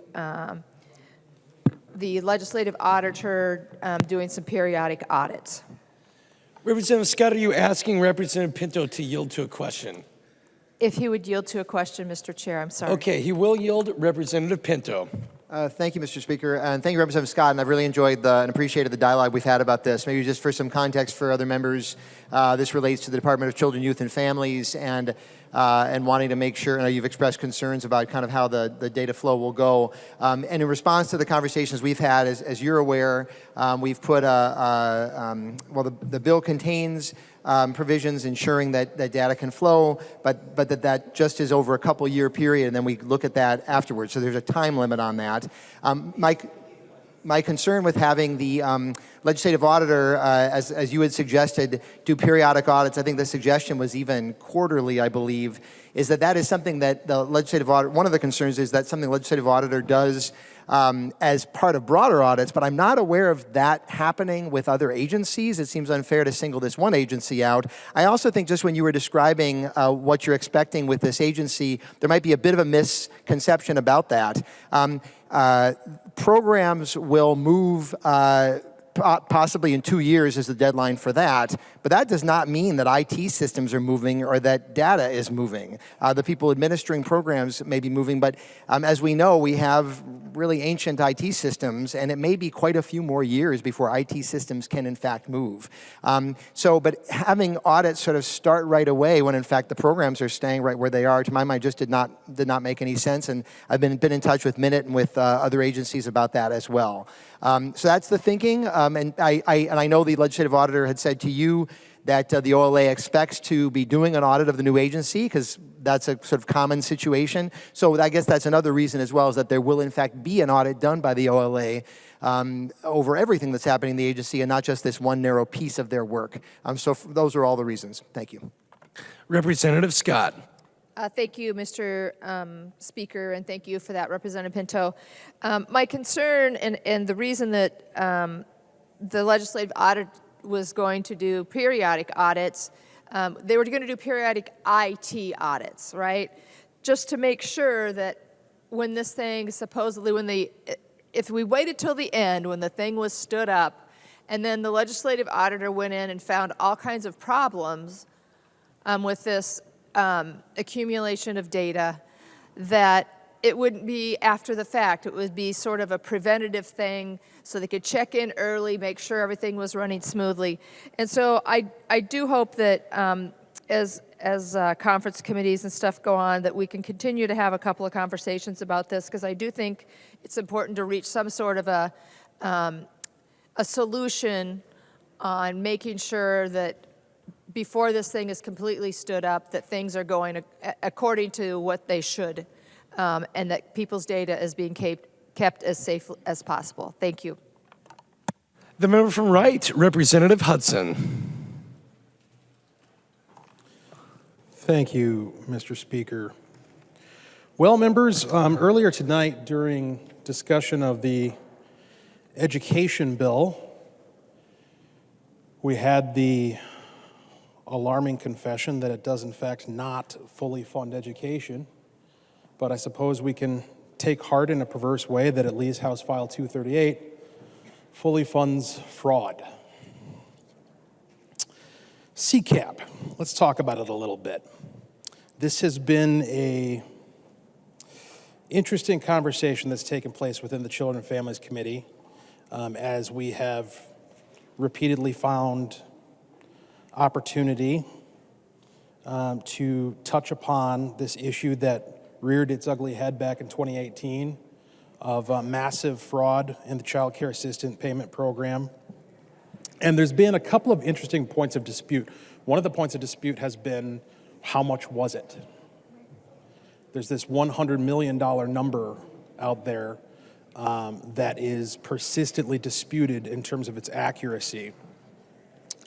the legislative auditor doing some periodic audits? Representative Scott, are you asking Representative Pinto to yield to a question? If he would yield to a question, Mr. Chair, I'm sorry. Okay, he will yield. Representative Pinto. Thank you, Mr. Speaker, and thank you, Representative Scott, and I've really enjoyed and appreciated the dialogue we've had about this. Maybe just for some context for other members, this relates to the Department of Children, Youth, and Families, and wanting to make sure, you've expressed concerns about kind of how the data flow will go. And in response to the conversations we've had, as you're aware, we've put the bill contains provisions ensuring that data can flow, but that just is over a couple year period, and then we look at that afterwards. So there's a time limit on that. My concern with having the legislative auditor, as you had suggested, do periodic audits, I think the suggestion was even quarterly, I believe, is that is something that the legislative auditor, one of the concerns is that something the legislative auditor does as part of broader audits, but I'm not aware of that happening with other agencies. It seems unfair to single this one agency out. I also think just when you were describing what you're expecting with this agency, there might be a bit of a misconception about that. Programs will move possibly in 2 years is the deadline for that, but that does not mean that IT systems are moving or that data is moving. The people administering programs may be moving, but as we know, we have really ancient IT systems, and it may be quite a few more years before IT systems can in fact move. But having audits sort of start right away when in fact the programs are staying right where they are, to my mind, just did not make any sense, and I've been in touch with Minute and with other agencies about that as well. So that's the thinking, and I know the legislative auditor had said to you that the OLA expects to be doing an audit of the new agency, because that's a sort of common situation. So I guess that's another reason as well, is that there will in fact be an audit done by the OLA over everything that's happening in the agency, and not just this one narrow piece of their work. So those are all the reasons. Thank you. Representative Scott. Thank you, Mr. Speaker, and thank you for that, Representative Pinto. My concern and the reason that the legislative audit was going to do periodic audits, they were going to do periodic IT audits, right? Just to make sure that when this thing supposedly, if we waited till the end when the thing was stood up, and then the legislative auditor went in and found all kinds of problems with this accumulation of data, that it wouldn't be after the fact. It would be sort of a preventative thing, so they could check in early, make sure everything was running smoothly. And so I do hope that as conference committees and stuff go on, that we can continue to have a couple of conversations about this, because I do think it's important to reach some sort of a solution on making sure that before this thing is completely stood up, that things are going according to what they should, and that people's data is being kept as safe as possible. Thank you. The member from Wright, Representative Hudson. Thank you, Mr. Speaker. Well, members, earlier tonight during discussion of the education bill, we had the alarming confession that it does in fact not fully fund education, but I suppose we can take heart in a perverse way that at least House File 238 fully funds fraud. CCAP, let's talk about it a little bit. This has been a interesting conversation that's taken place within the Children and Families Committee, as we have repeatedly found opportunity to touch upon this issue that reared its ugly head back in 2018 of massive fraud in the Child Care Assistant Payment Program. And there's been a couple of interesting points of dispute. One of the points of dispute has been, how much was it? There's this $100 million number out there that is persistently disputed in terms of its accuracy.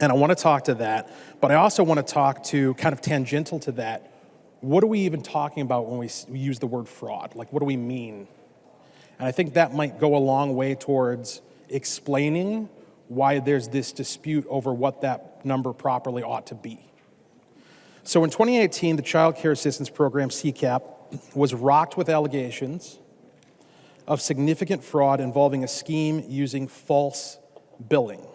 And I want to talk to that, but I also want to talk to, kind of tangential to that, what are we even talking about when we use the word fraud? Like, what do we mean? And I think that might go a long way towards explaining why there's this dispute over what that number properly ought to be. So in 2018, the Child Care Assistance Program, CCAP, was rocked with allegations of significant fraud involving a scheme using false billing.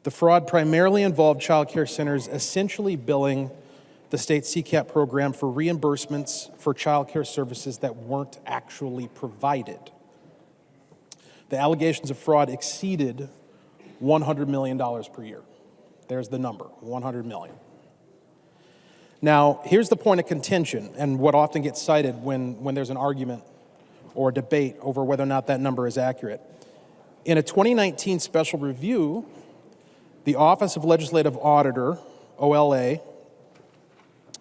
The fraud primarily involved child care centers essentially billing the state CCAP program for reimbursements for child care services that weren't actually provided. The allegations of fraud exceeded $100 million per year. There's the number, 100 million. Now, here's the point of contention, and what often gets cited when there's an argument or a debate over whether or not that number is accurate. In a 2019 special review, the Office of Legislative Auditor, OLA,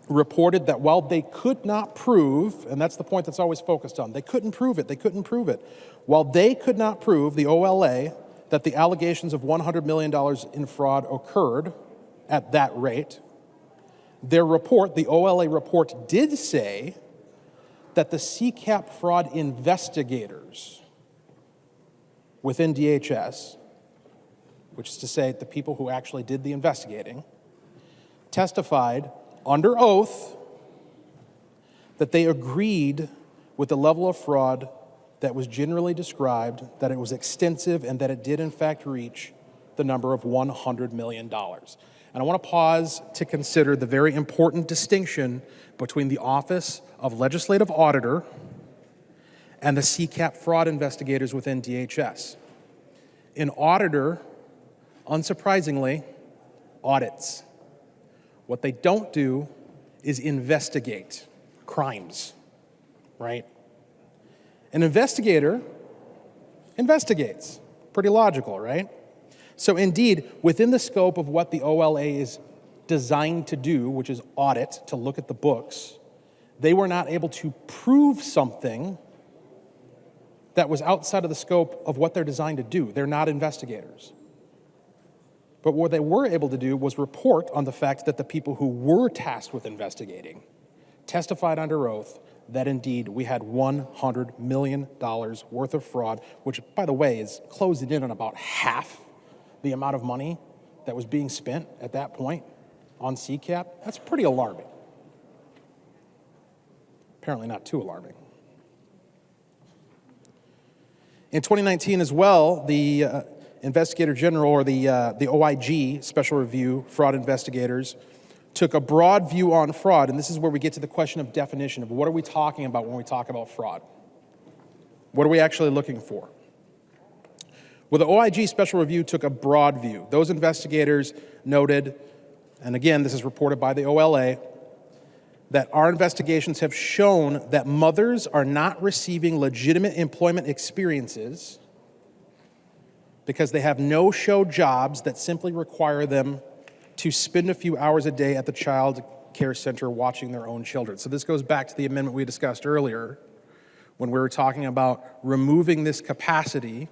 reported that while they could not prove, and that's the point that's always focused on, they couldn't prove it. While they could not prove, the OLA, that the allegations of $100 million in fraud occurred at that rate, their report, the OLA report, did say that the CCAP fraud investigators within DHS, which is to say the people who actually did the investigating, testified under oath that they agreed with the level of fraud that was generally described, that it was extensive, and that it did in fact reach the number of $100 million. And I want to pause to consider the very important distinction between the Office of Legislative Auditor and the CCAP fraud investigators within DHS. An auditor, unsurprisingly, audits. What they don't do is investigate crimes, right? An investigator investigates. Pretty logical, right? So indeed, within the scope of what the OLA is designed to do, which is audit, to look at the books, they were not able to prove something that was outside of the scope of what they're designed to do. They're not investigators. But what they were able to do was report on the fact that the people who were tasked with investigating testified under oath that indeed we had $100 million worth of fraud, which, by the way, is closing in on about half the amount of money that was being spent at that point on CCAP. That's pretty alarming. Apparently not too alarming. In 2019 as well, the Investigator General, or the OIG, Special Review Fraud Investigators, took a broad view on fraud, and this is where we get to the question of definition of what are we talking about when we talk about fraud? What are we actually looking for? Well, the OIG Special Review took a broad view. Those investigators noted, and again, this is reported by the OLA, that our investigations have shown that mothers are not receiving legitimate employment experiences because they have no-show jobs that simply require them to spend a few hours a day at the child care center watching their own children. So this goes back to the amendment we discussed earlier when we were talking about removing this capacity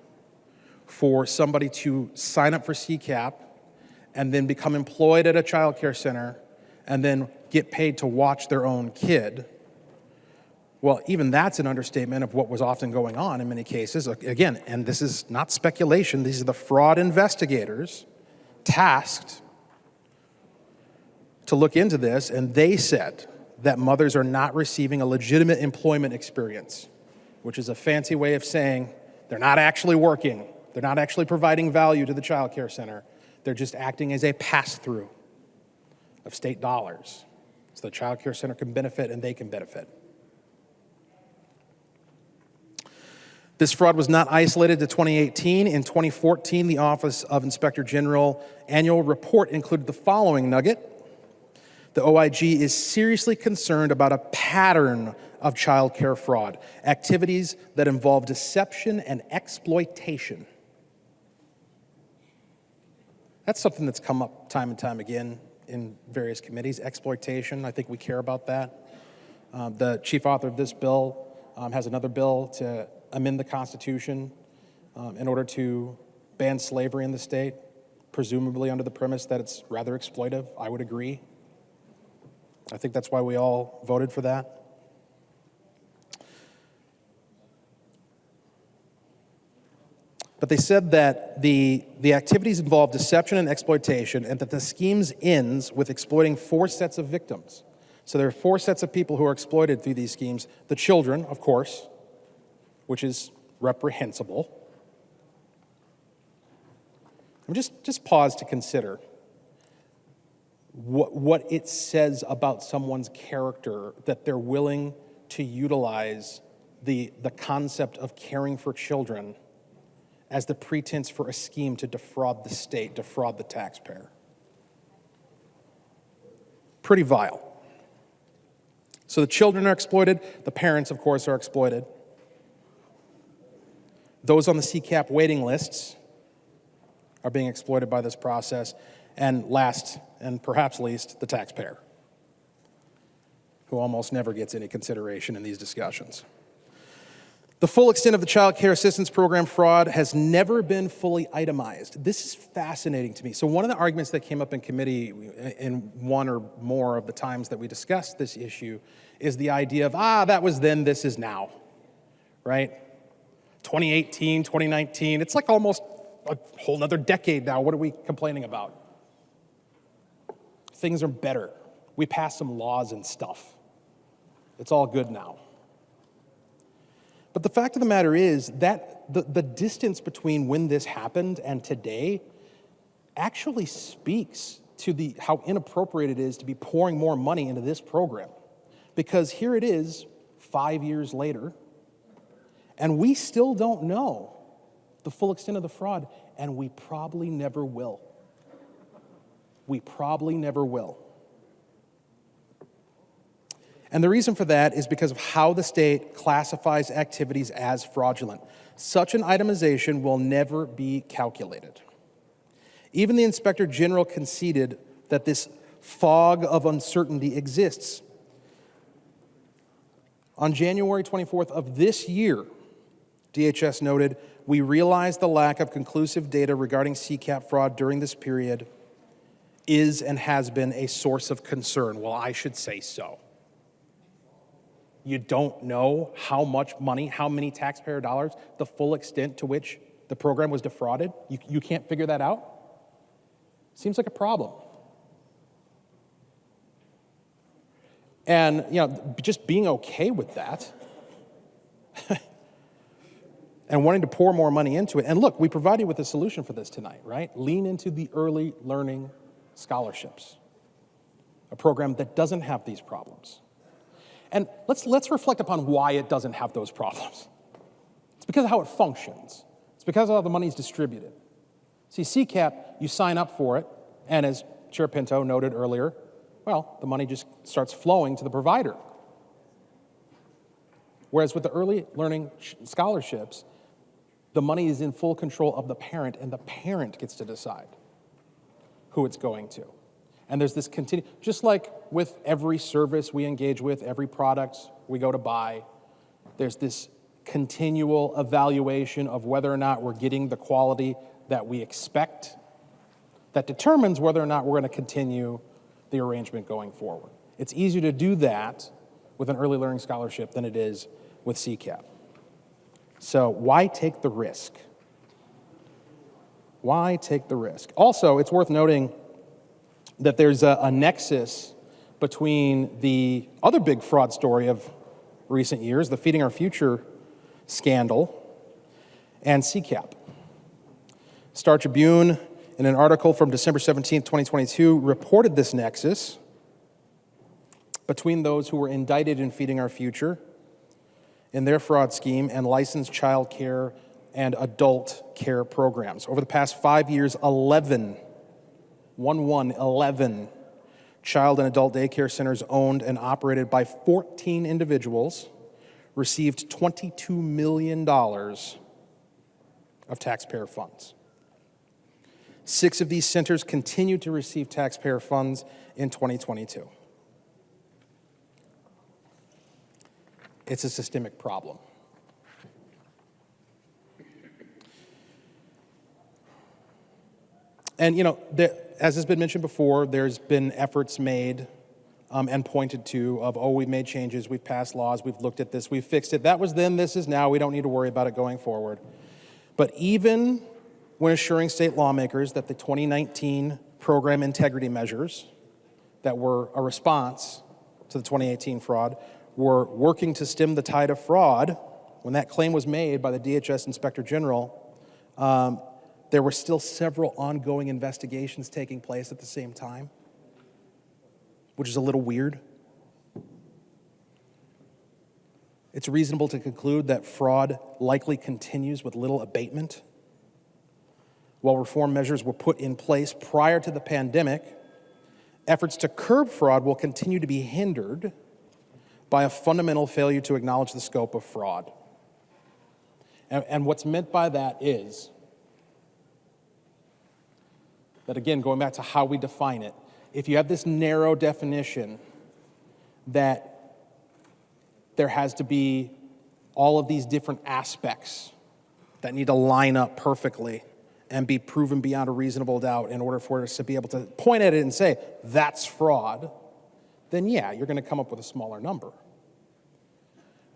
for somebody to sign up for CCAP and then become employed at a child care center and then get paid to watch their own kid. Well, even that's an understatement of what was often going on in many cases. Again, and this is not speculation, these are the fraud investigators tasked to look into this, and they said that mothers are not receiving a legitimate employment experience, which is a fancy way of saying they're not actually working, they're not actually providing value to the child care center, they're just acting as a pass-through of state dollars so the child care center can benefit and they can benefit. This fraud was not isolated to 2018. In 2014, the Office of Inspector General annual report included the following nugget. The OIG is seriously concerned about a pattern of child care fraud, activities that involve deception and exploitation. That's something that's come up time and time again in various committees, exploitation. I think we care about that. The chief author of this bill has another bill to amend the Constitution in order to ban slavery in the state, presumably under the premise that it's rather exploitive. I would agree. I think that's why we all voted for that. But they said that the activities involve deception and exploitation, and that the schemes ends with exploiting 4 sets of victims. So there are 4 sets of people who are exploited through these schemes. The children, of course, which is reprehensible. And just pause to consider what it says about someone's character that they're willing to utilize the concept of caring for children as the pretense for a scheme to defraud the state, defraud the taxpayer. Pretty vile. So the children are exploited. The parents, of course, are exploited. Those on the CCAP waiting lists are being exploited by this process. And last, and perhaps least, the taxpayer, who almost never gets any consideration in these discussions. The full extent of the Child Care Assistance Program fraud has never been fully itemized. This is fascinating to me. So one of the arguments that came up in committee in one or more of the times that we discussed this issue is the idea of, that was then, this is now, right? 2018, 2019, it's like almost a whole nother decade now. What are we complaining about? Things are better. We passed some laws and stuff. It's all good now. But the fact of the matter is that the distance between when this happened and today actually speaks to how inappropriate it is to be pouring more money into this program. Because here it is, 5 years later, and we still don't know the full extent of the fraud, and we probably never will. We probably never will. And the reason for that is because of how the state classifies activities as fraudulent. Such an itemization will never be calculated. Even the Inspector General conceded that this fog of uncertainty exists. On January 24th of this year, DHS noted, "We realize the lack of conclusive data regarding CCAP fraud during this period is and has been a source of concern." Well, I should say so. You don't know how much money, how many taxpayer dollars, the full extent to which the program was defrauded? You can't figure that out? Seems like a problem. And, just being okay with that and wanting to pour more money into it. And look, we provided you with a solution for this tonight, right? Lean into the early learning scholarships, a program that doesn't have these problems. And let's reflect upon why it doesn't have those problems. It's because of how it functions. It's because of how the money's distributed. See, CCAP, you sign up for it, and as Chair Pinto noted earlier, well, the money just starts flowing to the provider. Whereas with the early learning scholarships, the money is in full control of the parent, and the parent gets to decide who it's going to. And there's this just like with every service we engage with, every product we go to buy, there's this continual evaluation of whether or not we're getting the quality that we expect that determines whether or not we're going to continue the arrangement going forward. It's easier to do that with an early learning scholarship than it is with CCAP. So why take the risk? Why take the risk? Also, it's worth noting that there's a nexus between the other big fraud story of recent years, the Feeding Our Future scandal, and CCAP. Star Tribune, in an article from December 17, 2022, reported this nexus between those who were indicted in Feeding Our Future in their fraud scheme and licensed child care and adult care programs. Over the past 5 years, 11 child and adult daycare centers owned and operated by 14 individuals received $22 million of taxpayer funds. 6 of these centers continued to receive taxpayer funds in 2022. It's a systemic problem. And, as has been mentioned before, there's been efforts made and pointed to of, we've made changes, we've passed laws, we've looked at this, we've fixed it. That was then, this is now, we don't need to worry about it going forward. But even when assuring state lawmakers that the 2019 program integrity measures that were a response to the 2018 fraud were working to stem the tide of fraud, when that claim was made by the DHS Inspector General, there were still several ongoing investigations taking place at the same time, which is a little weird. It's reasonable to conclude that fraud likely continues with little abatement. While reform measures were put in place prior to the pandemic, efforts to curb fraud will continue to be hindered by a fundamental failure to acknowledge the scope of fraud. And what's meant by that is that, again, going back to how we define it, if you have this narrow definition that there has to be all of these different aspects that need to line up perfectly and be proven beyond a reasonable doubt in order for us to be able to point at it and say, that's fraud, then yeah, you're going to come up with a smaller number.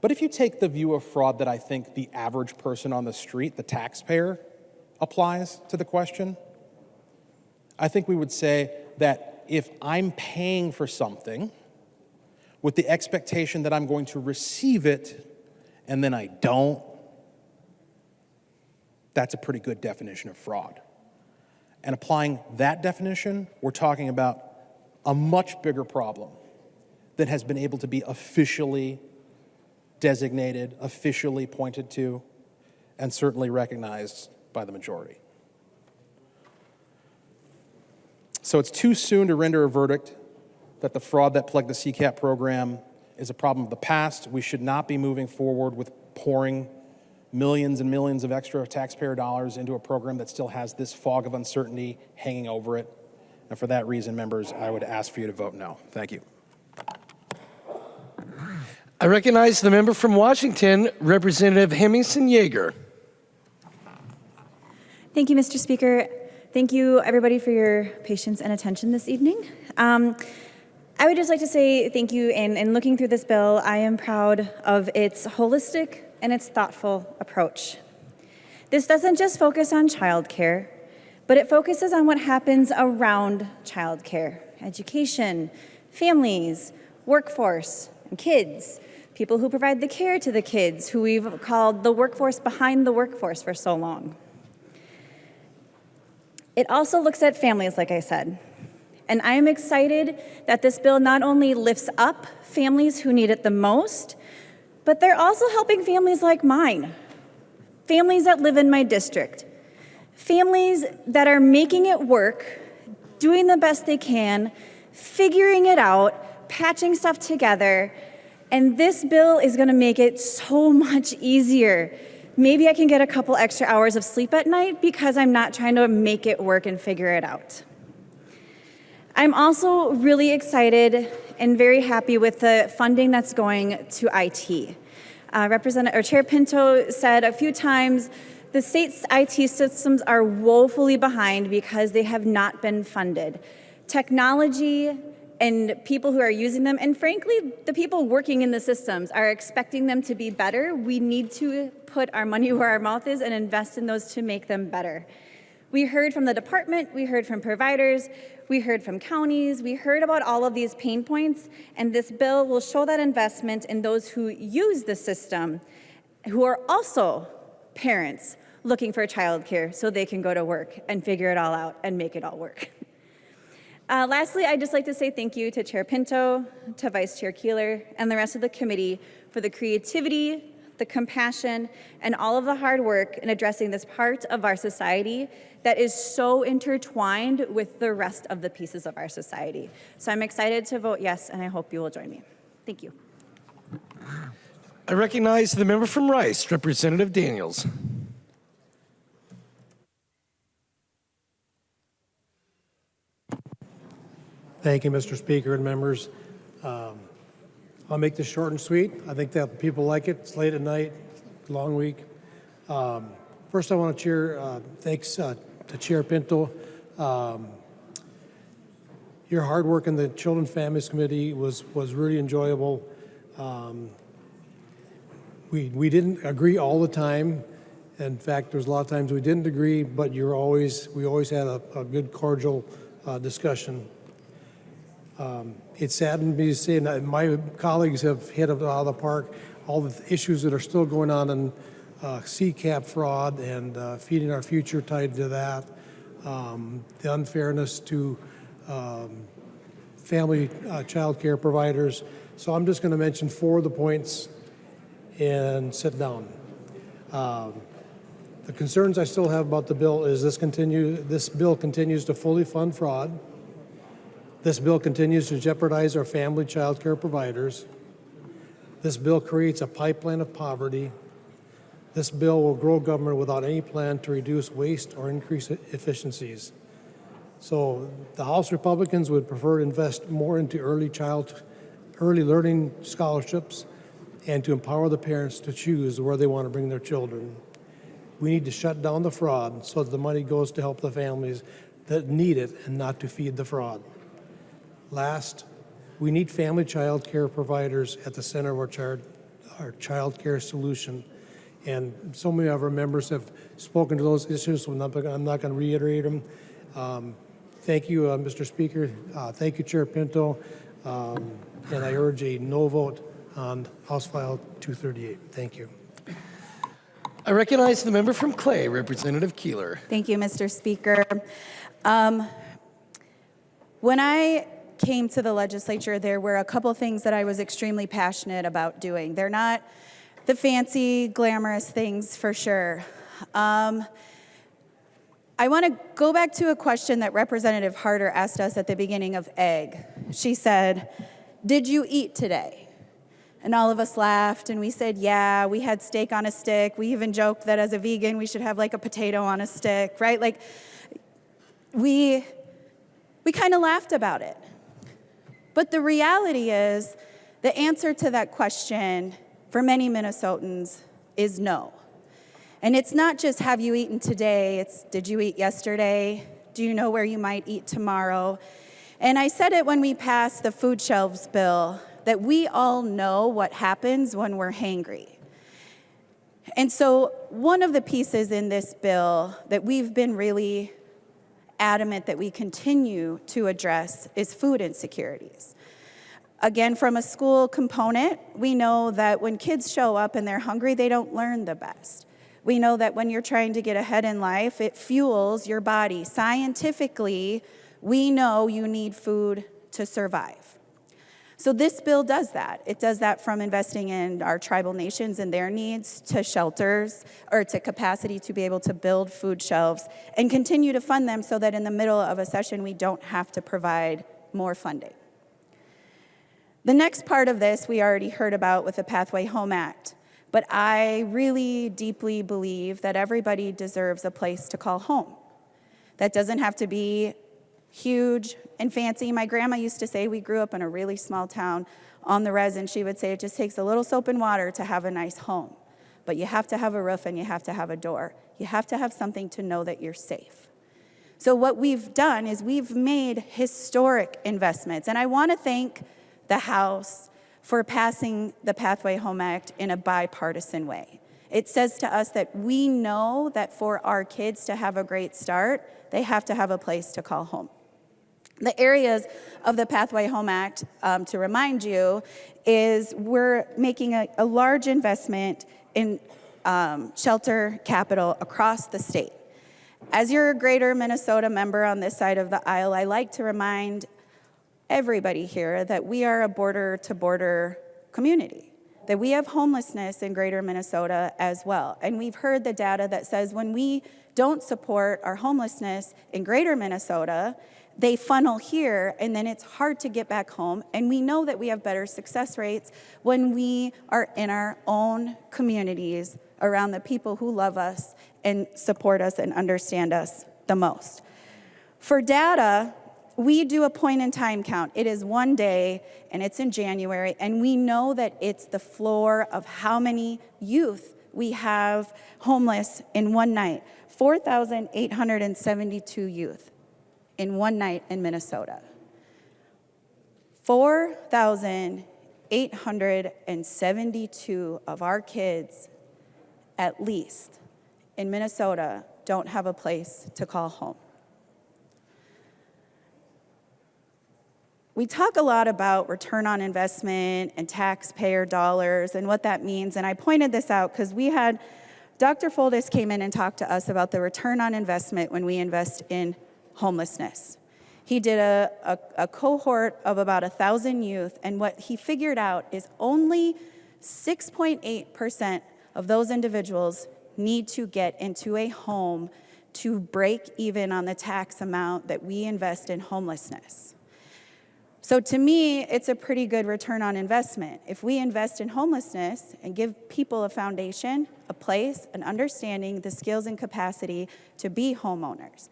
But if you take the view of fraud that I think the average person on the street, the taxpayer, applies to the question, I think we would say that if I'm paying for something with the expectation that I'm going to receive it and then I don't, that's a pretty good definition of fraud. And applying that definition, we're talking about a much bigger problem that has been able to be officially designated, officially pointed to, and certainly recognized by the majority. So it's too soon to render a verdict that the fraud that plagued the CCAP program is a problem of the past. We should not be moving forward with pouring millions and millions of extra taxpayer dollars into a program that still has this fog of uncertainty hanging over it. And for that reason, members, I would ask for you to vote no. Thank you. I recognize the member from Washington, Representative Hemmingson Yeager. Thank you, Mr. Speaker. Thank you, everybody, for your patience and attention this evening. I would just like to say thank you. In looking through this bill, I am proud of its holistic and its thoughtful approach. This doesn't just focus on childcare, but it focuses on what happens around childcare: education, families, workforce, and kids, people who provide the care to the kids, who we've called the workforce behind the workforce for so long. It also looks at families, like I said. And I am excited that this bill not only lifts up families who need it the most, but they're also helping families like mine, families that live in my district, families that are making it work, doing the best they can, figuring it out, patching stuff together, and this bill is going to make it so much easier. Maybe I can get a couple extra hours of sleep at night because I'm not trying to make it work and figure it out. I'm also really excited and very happy with the funding that's going to IT. Chair Pinto said a few times the state's IT systems are woefully behind because they have not been funded. Technology and people who are using them, and frankly, the people working in the systems are expecting them to be better. We need to put our money where our mouth is and invest in those to make them better. We heard from the department, we heard from providers, we heard from counties, we heard about all of these pain points, and this bill will show that investment in those who use the system, who are also parents looking for childcare so they can go to work and figure it all out and make it all work. Lastly, I'd just like to say thank you to Chair Pinto, to Vice Chair Keeler, and the rest of the committee for the creativity, the compassion, and all of the hard work in addressing this part of our society that is so intertwined with the rest of the pieces of our society. So I'm excited to vote yes, and I hope you will join me. Thank you. I recognize the member from Rice, Representative Daniels. Thank you, Mr. Speaker and members. I'll make this short and sweet. I think that people like it. It's late at night, long week. First, I want to cheer, thanks to Chair Pinto. Your hard work in the Children and Families Committee was really enjoyable. We didn't agree all the time. In fact, there's a lot of times we didn't agree, but we always had a good, cordial discussion. It saddened me to say that my colleagues have hit it out of the park, all the issues that are still going on in CCAP fraud and feeding our future tied to that, the unfairness to family child care providers. So I'm just going to mention 4 of the points and sit down. The concerns I still have about the bill is this bill continues to fully fund fraud. This bill continues to jeopardize our family child care providers. This bill creates a pipeline of poverty. This bill will grow government without any plan to reduce waste or increase efficiencies. So the House Republicans would prefer to invest more into early learning scholarships and to empower the parents to choose where they want to bring their children. We need to shut down the fraud so that the money goes to help the families that need it and not to feed the fraud. Last, we need family child care providers at the center of our child care solution. And so many of our members have spoken to those issues, so I'm not going to reiterate them. Thank you, Mr. Speaker. Thank you, Chair Pinto. And I urge a no vote on House File 238. Thank you. I recognize the member from Clay, Representative Keeler. Thank you, Mr. Speaker. When I came to the legislature, there were a couple things that I was extremely passionate about doing. They're not the fancy, glamorous things for sure. I want to go back to a question that Representative Harder asked us at the beginning of egg. She said, "Did you eat today?" And all of us laughed and we said, yeah, we had steak on a stick. We even joked that as a vegan, we should have like a potato on a stick, right? Like, we kind of laughed about it. But the reality is, the answer to that question for many Minnesotans is no. And it's not just, have you eaten today? It's, did you eat yesterday? Do you know where you might eat tomorrow? And I said it when we passed the food shelves bill, that we all know what happens when we're hangry. And so one of the pieces in this bill that we've been really adamant that we continue to address is food insecurities. Again, from a school component, we know that when kids show up and they're hungry, they don't learn the best. We know that when you're trying to get ahead in life, it fuels your body. Scientifically, we know you need food to survive. So this bill does that. It does that from investing in our tribal nations and their needs to shelters or to capacity to be able to build food shelves and continue to fund them so that in the middle of a session we don't have to provide more funding. The next part of this we already heard about with the Pathway Home Act, but I really deeply believe that everybody deserves a place to call home. That doesn't have to be huge and fancy. My grandma used to say, we grew up in a really small town on the res, and she would say it just takes a little soap and water to have a nice home. But you have to have a roof and you have to have a door. You have to have something to know that you're safe. So what we've done is we've made historic investments. And I want to thank the House for passing the Pathway Home Act in a bipartisan way. It says to us that we know that for our kids to have a great start, they have to have a place to call home. The areas of the Pathway Home Act, to remind you, is we're making a large investment in shelter capital across the state. As you're a greater Minnesota member on this side of the aisle, I like to remind everybody here that we are a border-to-border community, that we have homelessness in greater Minnesota as well. And we've heard the data that says when we don't support our homelessness in greater Minnesota, they funnel here, and then it's hard to get back home. And we know that we have better success rates when we are in our own communities around the people who love us and support us and understand us the most. For data, we do a point-in-time count. It is one day, and it's in January, and we know that it's the floor of how many youth we have homeless in one night. 4,872 youth in one night in Minnesota. 4,872 of our kids, at least, in Minnesota don't have a place to call home. We talk a lot about return on investment and taxpayer dollars and what that means, and I pointed this out because we had Dr. Foldis came in and talked to us about the return on investment when we invest in homelessness. He did a cohort of about 1,000 youth, and what he figured out is only 6.8% of those individuals need to get into a home to break even on the tax amount that we invest in homelessness. So to me, it's a pretty good return on investment. If we invest in homelessness and give people a foundation, a place, an understanding, the skills and capacity to be homeowners,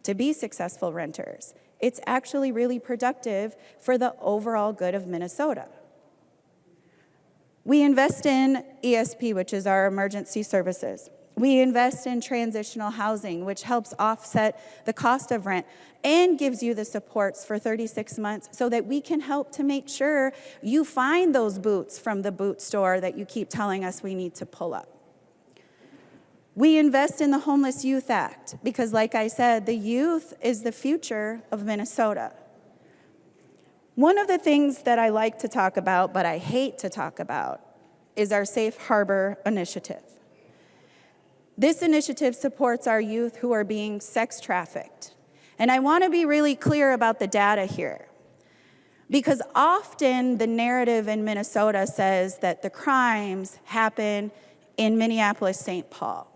to be successful renters. It's actually really productive for the overall good of Minnesota. We invest in ESP, which is our emergency services. We invest in transitional housing, which helps offset the cost of rent and gives you the supports for 36 months so that we can help to make sure you find those boots from the boot store that you keep telling us we need to pull up. We invest in the Homeless Youth Act because, like I said, the youth is the future of Minnesota. One of the things that I like to talk about, but I hate to talk about, is our Safe Harbor initiative. This initiative supports our youth who are being sex trafficked. And I want to be really clear about the data here, because often the narrative in Minnesota says that the crimes happen in Minneapolis, St. Paul.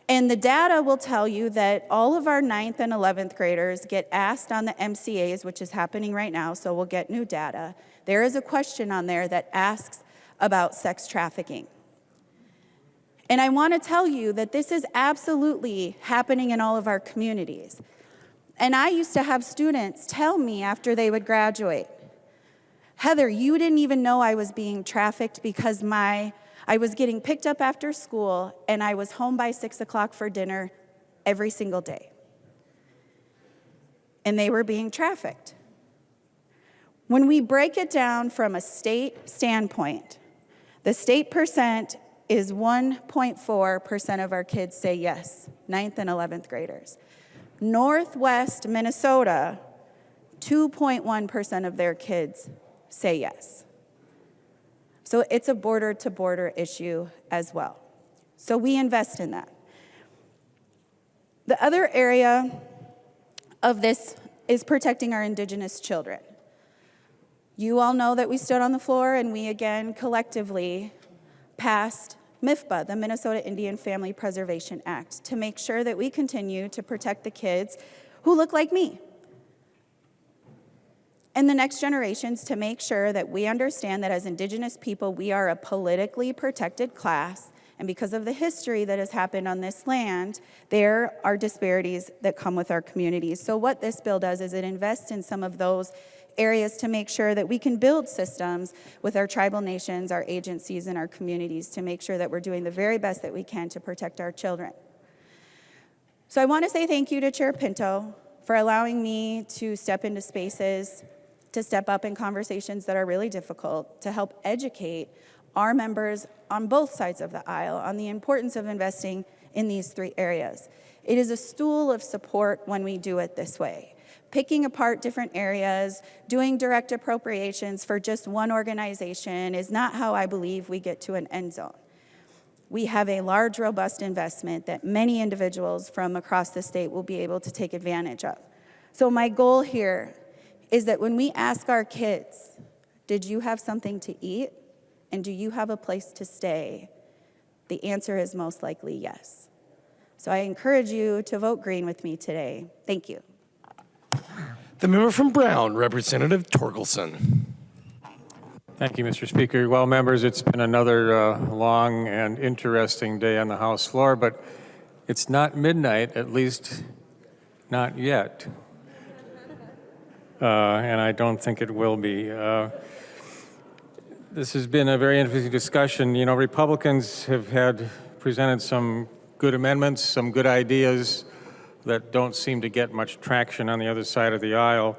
And the data will tell you that all of our 9th and 11th graders get asked on the MCAs, which is happening right now, so we'll get new data. There is a question on there that asks about sex trafficking. And I want to tell you that this is absolutely happening in all of our communities. And I used to have students tell me after they would graduate, Heather, you didn't even know I was being trafficked because I was getting picked up after school and I was home by 6 o'clock for dinner every single day. And they were being trafficked. When we break it down from a state standpoint, the state percent is 1.4% of our kids say yes, 9th and 11th graders. Northwest Minnesota, 2.1% of their kids say yes. So it's a border-to-border issue as well. So we invest in that. The other area of this is protecting our Indigenous children. You all know that we stood on the floor and we again collectively passed MIFPA, the Minnesota Indian Family Preservation Act, to make sure that we continue to protect the kids who look like me and the next generations, to make sure that we understand that as Indigenous people, we are a politically protected class, and because of the history that has happened on this land, there are disparities that come with our communities. So what this bill does is it invests in some of those areas to make sure that we can build systems with our tribal nations, our agencies, and our communities to make sure that we're doing the very best that we can to protect our children. So I want to say thank you to Chair Pinto for allowing me to step into spaces, to step up in conversations that are really difficult, to help educate our members on both sides of the aisle on the importance of investing in these three areas. It is a stool of support when we do it this way. Picking apart different areas, doing direct appropriations for just one organization is not how I believe we get to an end zone. We have a large, robust investment that many individuals from across the state will be able to take advantage of. So my goal here is that when we ask our kids, did you have something to eat? And do you have a place to stay? The answer is most likely yes. So I encourage you to vote green with me today. Thank you. The member from Brown, Representative Torkelson. Thank you, Mr. Speaker. Well, members, it's been another long and interesting day on the House floor, but it's not midnight, at least not yet. And I don't think it will be. This has been a very interesting discussion. You know, Republicans have presented some good amendments, some good ideas that don't seem to get much traction on the other side of the aisle.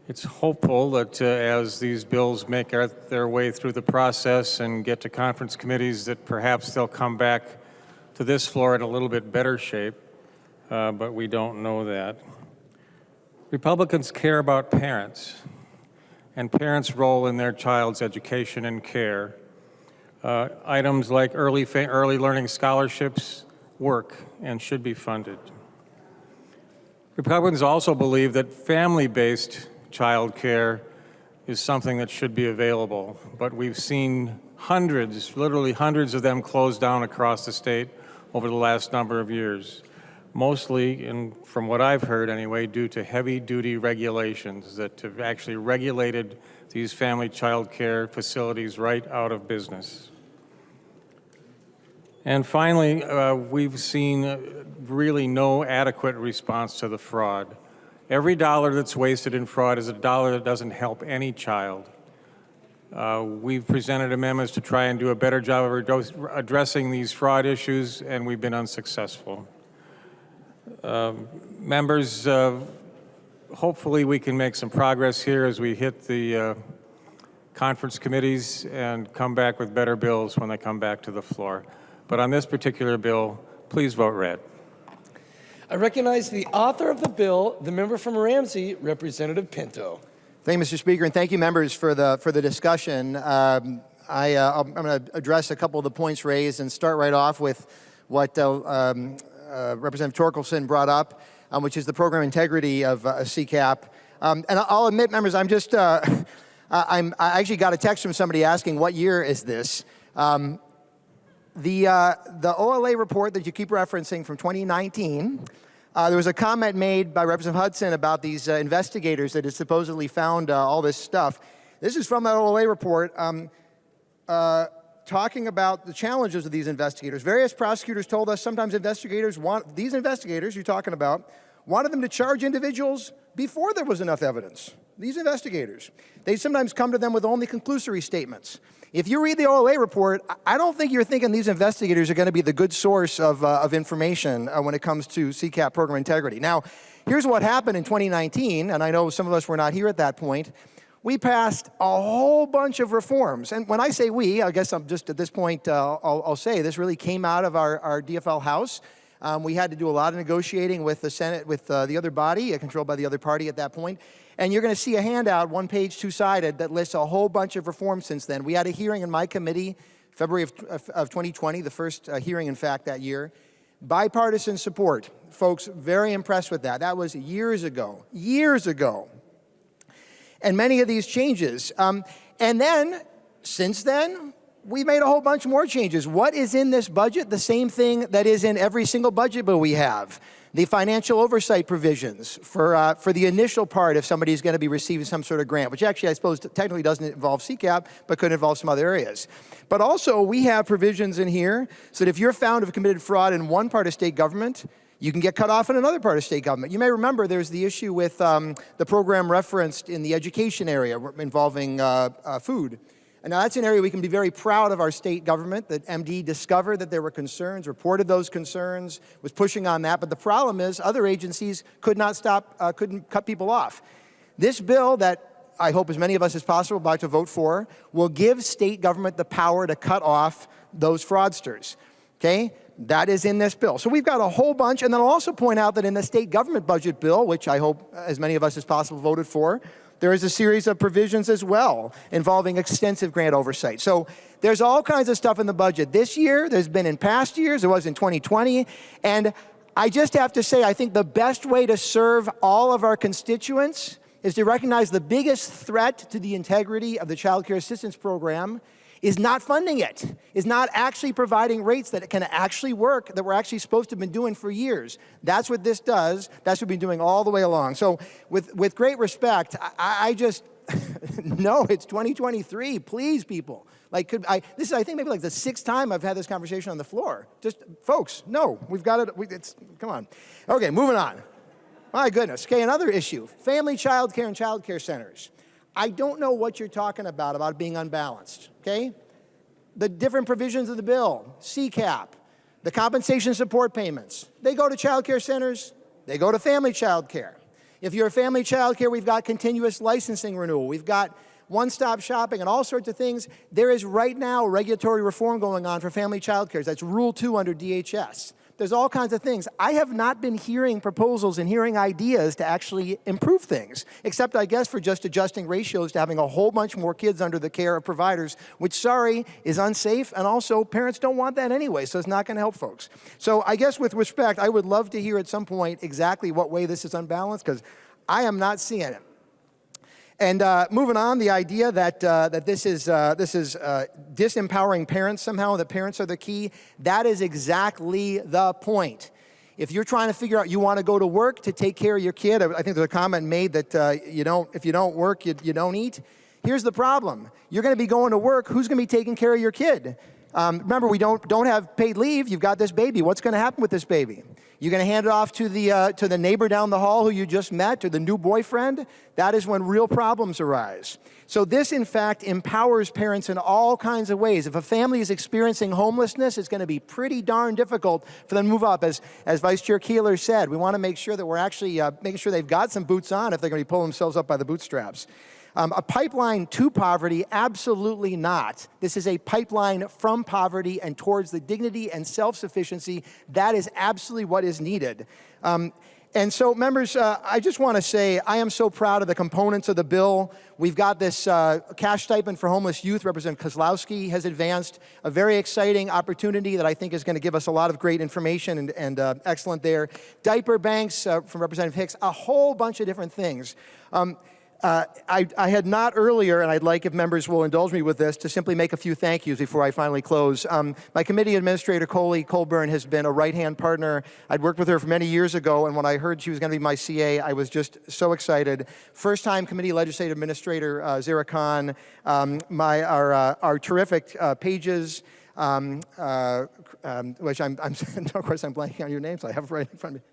It's hopeful that as these bills make their way through the process and get to conference committees, that perhaps they'll come back to this floor in a little bit better shape, but we don't know that. Republicans care about parents and parents' role in their child's education and care. Items like early learning scholarships work and should be funded. Republicans also believe that family-based child care is something that should be available, but we've seen hundreds, literally hundreds of them close down across the state over the last number of years, mostly, and from what I've heard anyway, due to heavy-duty regulations that have actually regulated these family child care facilities right out of business. And finally, we've seen really no adequate response to the fraud. Every dollar that's wasted in fraud is a dollar that doesn't help any child. We've presented amendments to try and do a better job of addressing these fraud issues, and we've been unsuccessful. Members, hopefully we can make some progress here as we hit the conference committees and come back with better bills when they come back to the floor. But on this particular bill, please vote red. I recognize the author of the bill, the member from Ramsey, Representative Pinto. Thank you, Mr. Speaker, and thank you, members, for the discussion. I'm going to address a couple of the points raised and start right off with what Representative Torkelson brought up, which is the program integrity of CCAP. And I'll admit, members, I'm just I actually got a text from somebody asking, what year is this? The OLA report that you keep referencing from 2019, there was a comment made by Representative Hudson about these investigators that had supposedly found all this stuff. This is from that OLA report talking about the challenges of these investigators. Various prosecutors told us sometimes these investigators you're talking about wanted them to charge individuals before there was enough evidence. These investigators, they sometimes come to them with only conclusory statements. If you read the OLA report, I don't think you're thinking these investigators are going to be the good source of information when it comes to CCAP program integrity. Now, here's what happened in 2019, and I know some of us were not here at that point. We passed a whole bunch of reforms. And when I say we, I guess I'm just at this point, I'll say this really came out of our DFL House. We had to do a lot of negotiating with the Senate, with the other body, controlled by the other party at that point. And you're going to see a handout, one page, two-sided, that lists a whole bunch of reforms since then. We had a hearing in my committee, February of 2020, the first hearing, in fact, that year. Bipartisan support. Folks, very impressed with that. That was years ago. Years ago. And many of these changes. And then, since then, we made a whole bunch more changes. What is in this budget? The same thing that is in every single budget bill we have. The financial oversight provisions for the initial part if somebody's going to be receiving some sort of grant, which actually I suppose technically doesn't involve CCAP, but could involve some other areas. But also we have provisions in here so that if you're found to have committed fraud in one part of state government, you can get cut off in another part of state government. You may remember there's the issue with the program referenced in the education area involving food. And now that's an area we can be very proud of our state government, that MD discovered that there were concerns, reported those concerns, was pushing on that. But the problem is other agencies couldn't cut people off. This bill that I hope as many of us as possible are about to vote for will give state government the power to cut off those fraudsters, okay? That is in this bill. So we've got a whole bunch. And then I'll also point out that in the state government budget bill, which I hope as many of us as possible voted for, there is a series of provisions as well involving extensive grant oversight. So there's all kinds of stuff in the budget this year. There's been in past years. There was in 2020. And I just have to say, I think the best way to serve all of our constituents is to recognize the biggest threat to the integrity of the Child Care Assistance Program is not funding it, is not actually providing rates that can actually work, that we're actually supposed to have been doing for years. That's what this does. That's what we've been doing all the way along. So with great respect, I just, no, it's 2023. Please, people. This is, I think, maybe like the sixth time I've had this conversation on the floor. Just, folks, no, we've got it. Come on. Okay, moving on. My goodness. Okay, another issue. Family child care and child care centers. I don't know what you're talking about being unbalanced, okay? The different provisions of the bill, CCAP, the compensation support payments, they go to child care centers, they go to family child care. If you're a family child care, we've got continuous licensing renewal, we've got one-stop shopping and all sorts of things. There is right now regulatory reform going on for family child care. That's Rule 2 under DHS. There's all kinds of things. I have not been hearing proposals and hearing ideas to actually improve things, except I guess for just adjusting ratios to having a whole bunch more kids under the care of providers, which, sorry, is unsafe, and also parents don't want that anyway, so it's not going to help folks. So I guess with respect, I would love to hear at some point exactly what way this is unbalanced, because I am not seeing it. And moving on, the idea that this is disempowering parents somehow, that parents are the key, that is exactly the point. If you're trying to figure out you want to go to work to take care of your kid, I think there's a comment made that if you don't work, you don't eat. Here's the problem. You're going to be going to work. Who's going to be taking care of your kid? Remember, we don't have paid leave. You've got this baby. What's going to happen with this baby? You're going to hand it off to the neighbor down the hall who you just met, or the new boyfriend? That is when real problems arise. So this, in fact, empowers parents in all kinds of ways. If a family is experiencing homelessness, it's going to be pretty darn difficult for them to move up. As Vice Chair Keeler said, we want to make sure that we're actually making sure they've got some boots on if they're going to be pulling themselves up by the bootstraps. A pipeline to poverty? Absolutely not. This is a pipeline from poverty and towards the dignity and self-sufficiency. That is absolutely what is needed. And so, members, I just want to say I am so proud of the components of the bill. We've got this cash stipend for homeless youth. Representative Kozlowski has advanced a very exciting opportunity that I think is going to give us a lot of great information and excellent there. Diaper banks from Representative Hicks, a whole bunch of different things. I had not earlier, and I'd like, if members will indulge me with this, to simply make a few thank yous before I finally close. My committee administrator, Coley Colburn, has been a right-hand partner. I'd worked with her for many years ago, and when I heard she was going to be my CA, I was just so excited. First-time committee legislative administrator, Zara Khan, our terrific pages, which of course I'm blanking on your names. I have it right in front of me.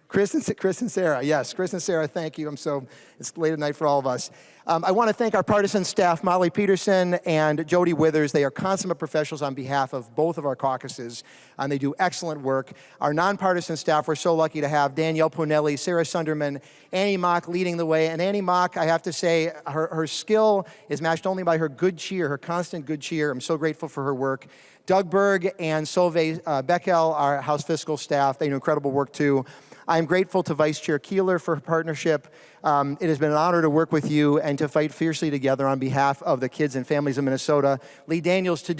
Chris and Sarah, yes, Chris and Sarah, thank you. It's late at night for all of us. I want to thank our partisan staff, Molly Peterson and Jody Withers. They are consummate professionals on behalf of both of our caucuses, and they do excellent work. Our nonpartisan staff, we're so lucky to have Danielle Ponelli, Sarah Sunderman, Annie Mock leading the way. And Annie Mock, I have to say, her skill is matched only by her good cheer, her constant good cheer. I'm so grateful for her work. Doug Berg and Solveig Beckel, our House fiscal staff, they do incredible work too. I'm grateful to Vice Chair Keeler for her partnership. It has been an honor to work with you and to fight fiercely together on behalf of the kids and families of Minnesota. Lee Daniels, to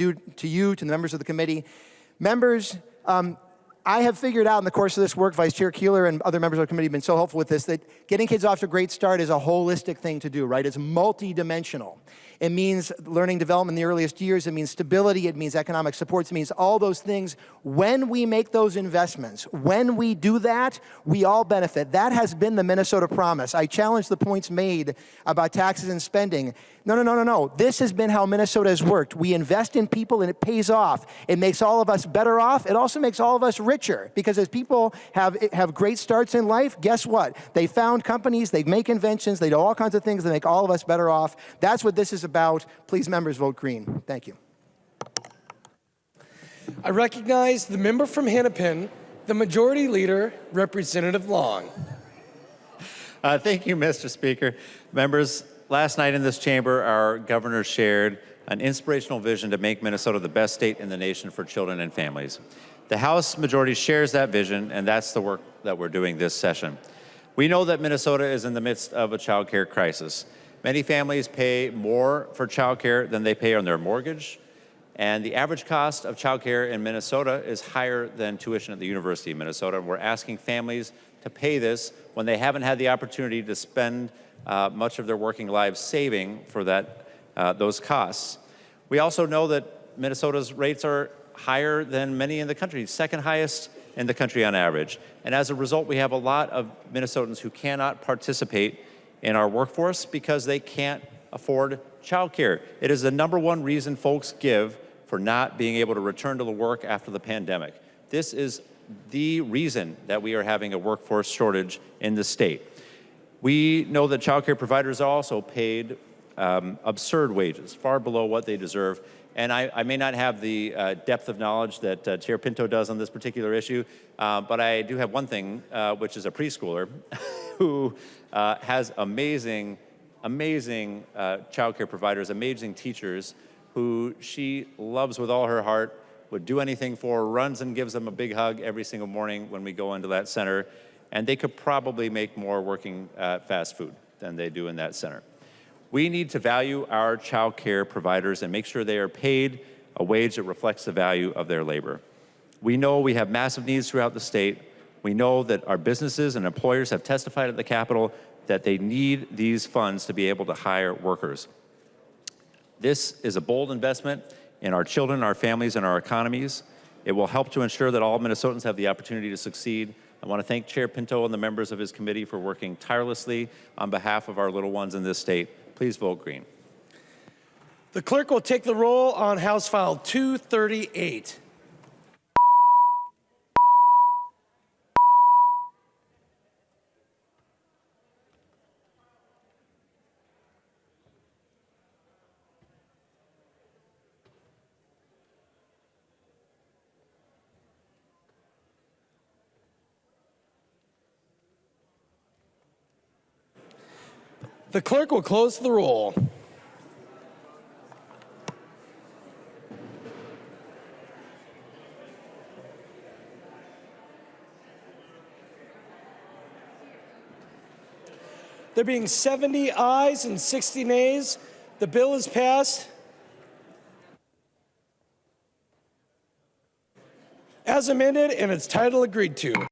you, to the members of the committee. Members, I have figured out in the course of this work, Vice Chair Keeler and other members of the committee have been so helpful with this, that getting kids off to a great start is a holistic thing to do, right? It's multidimensional. It means learning development in the earliest years. It means stability. It means economic supports. It means all those things. When we make those investments, when we do that, we all benefit. That has been the Minnesota promise. I challenge the points made about taxes and spending. No. This has been how Minnesota has worked. We invest in people and it pays off. It makes all of us better off. It also makes all of us richer, because as people have great starts in life, guess what? They found companies, they make inventions, they do all kinds of things that make all of us better off. That's what this is about. Please, members, vote green. Thank you. I recognize the member from Hennepin, the Majority Leader, Representative Long. Thank you, Mr. Speaker. Members, last night in this chamber, our governor shared an inspirational vision to make Minnesota the best state in the nation for children and families. The House majority shares that vision, and that's the work that we're doing this session. We know that Minnesota is in the midst of a child care crisis. Many families pay more for child care than they pay on their mortgage, and the average cost of child care in Minnesota is higher than tuition at the University of Minnesota, and we're asking families to pay this when they haven't had the opportunity to spend much of their working lives saving for those costs. We also know that Minnesota's rates are higher than many in the country, second highest in the country on average. And as a result, we have a lot of Minnesotans who cannot participate in our workforce because they can't afford child care. It is the #1 reason folks give for not being able to return to the work after the pandemic. This is the reason that we are having a workforce shortage in the state. We know that child care providers are also paid absurd wages, far below what they deserve. And I may not have the depth of knowledge that Chair Pinto does on this particular issue, but I do have one thing, which is a preschooler who has amazing child care providers, amazing teachers who she loves with all her heart, would do anything for, runs and gives them a big hug every single morning when we go into that center. And they could probably make more working fast food than they do in that center. We need to value our child care providers and make sure they are paid a wage that reflects the value of their labor. We know we have massive needs throughout the state. We know that our businesses and employers have testified at the Capitol that they need these funds to be able to hire workers. This is a bold investment in our children, our families, and our economies. It will help to ensure that all Minnesotans have the opportunity to succeed. I want to thank Chair Pinto and the members of his committee for working tirelessly on behalf of our little ones in this state. Please vote green. The clerk will take the roll on House File 238. The clerk will close the roll. There being 70 ayes and 60 nays, the bill is passed as amended and its title agreed to.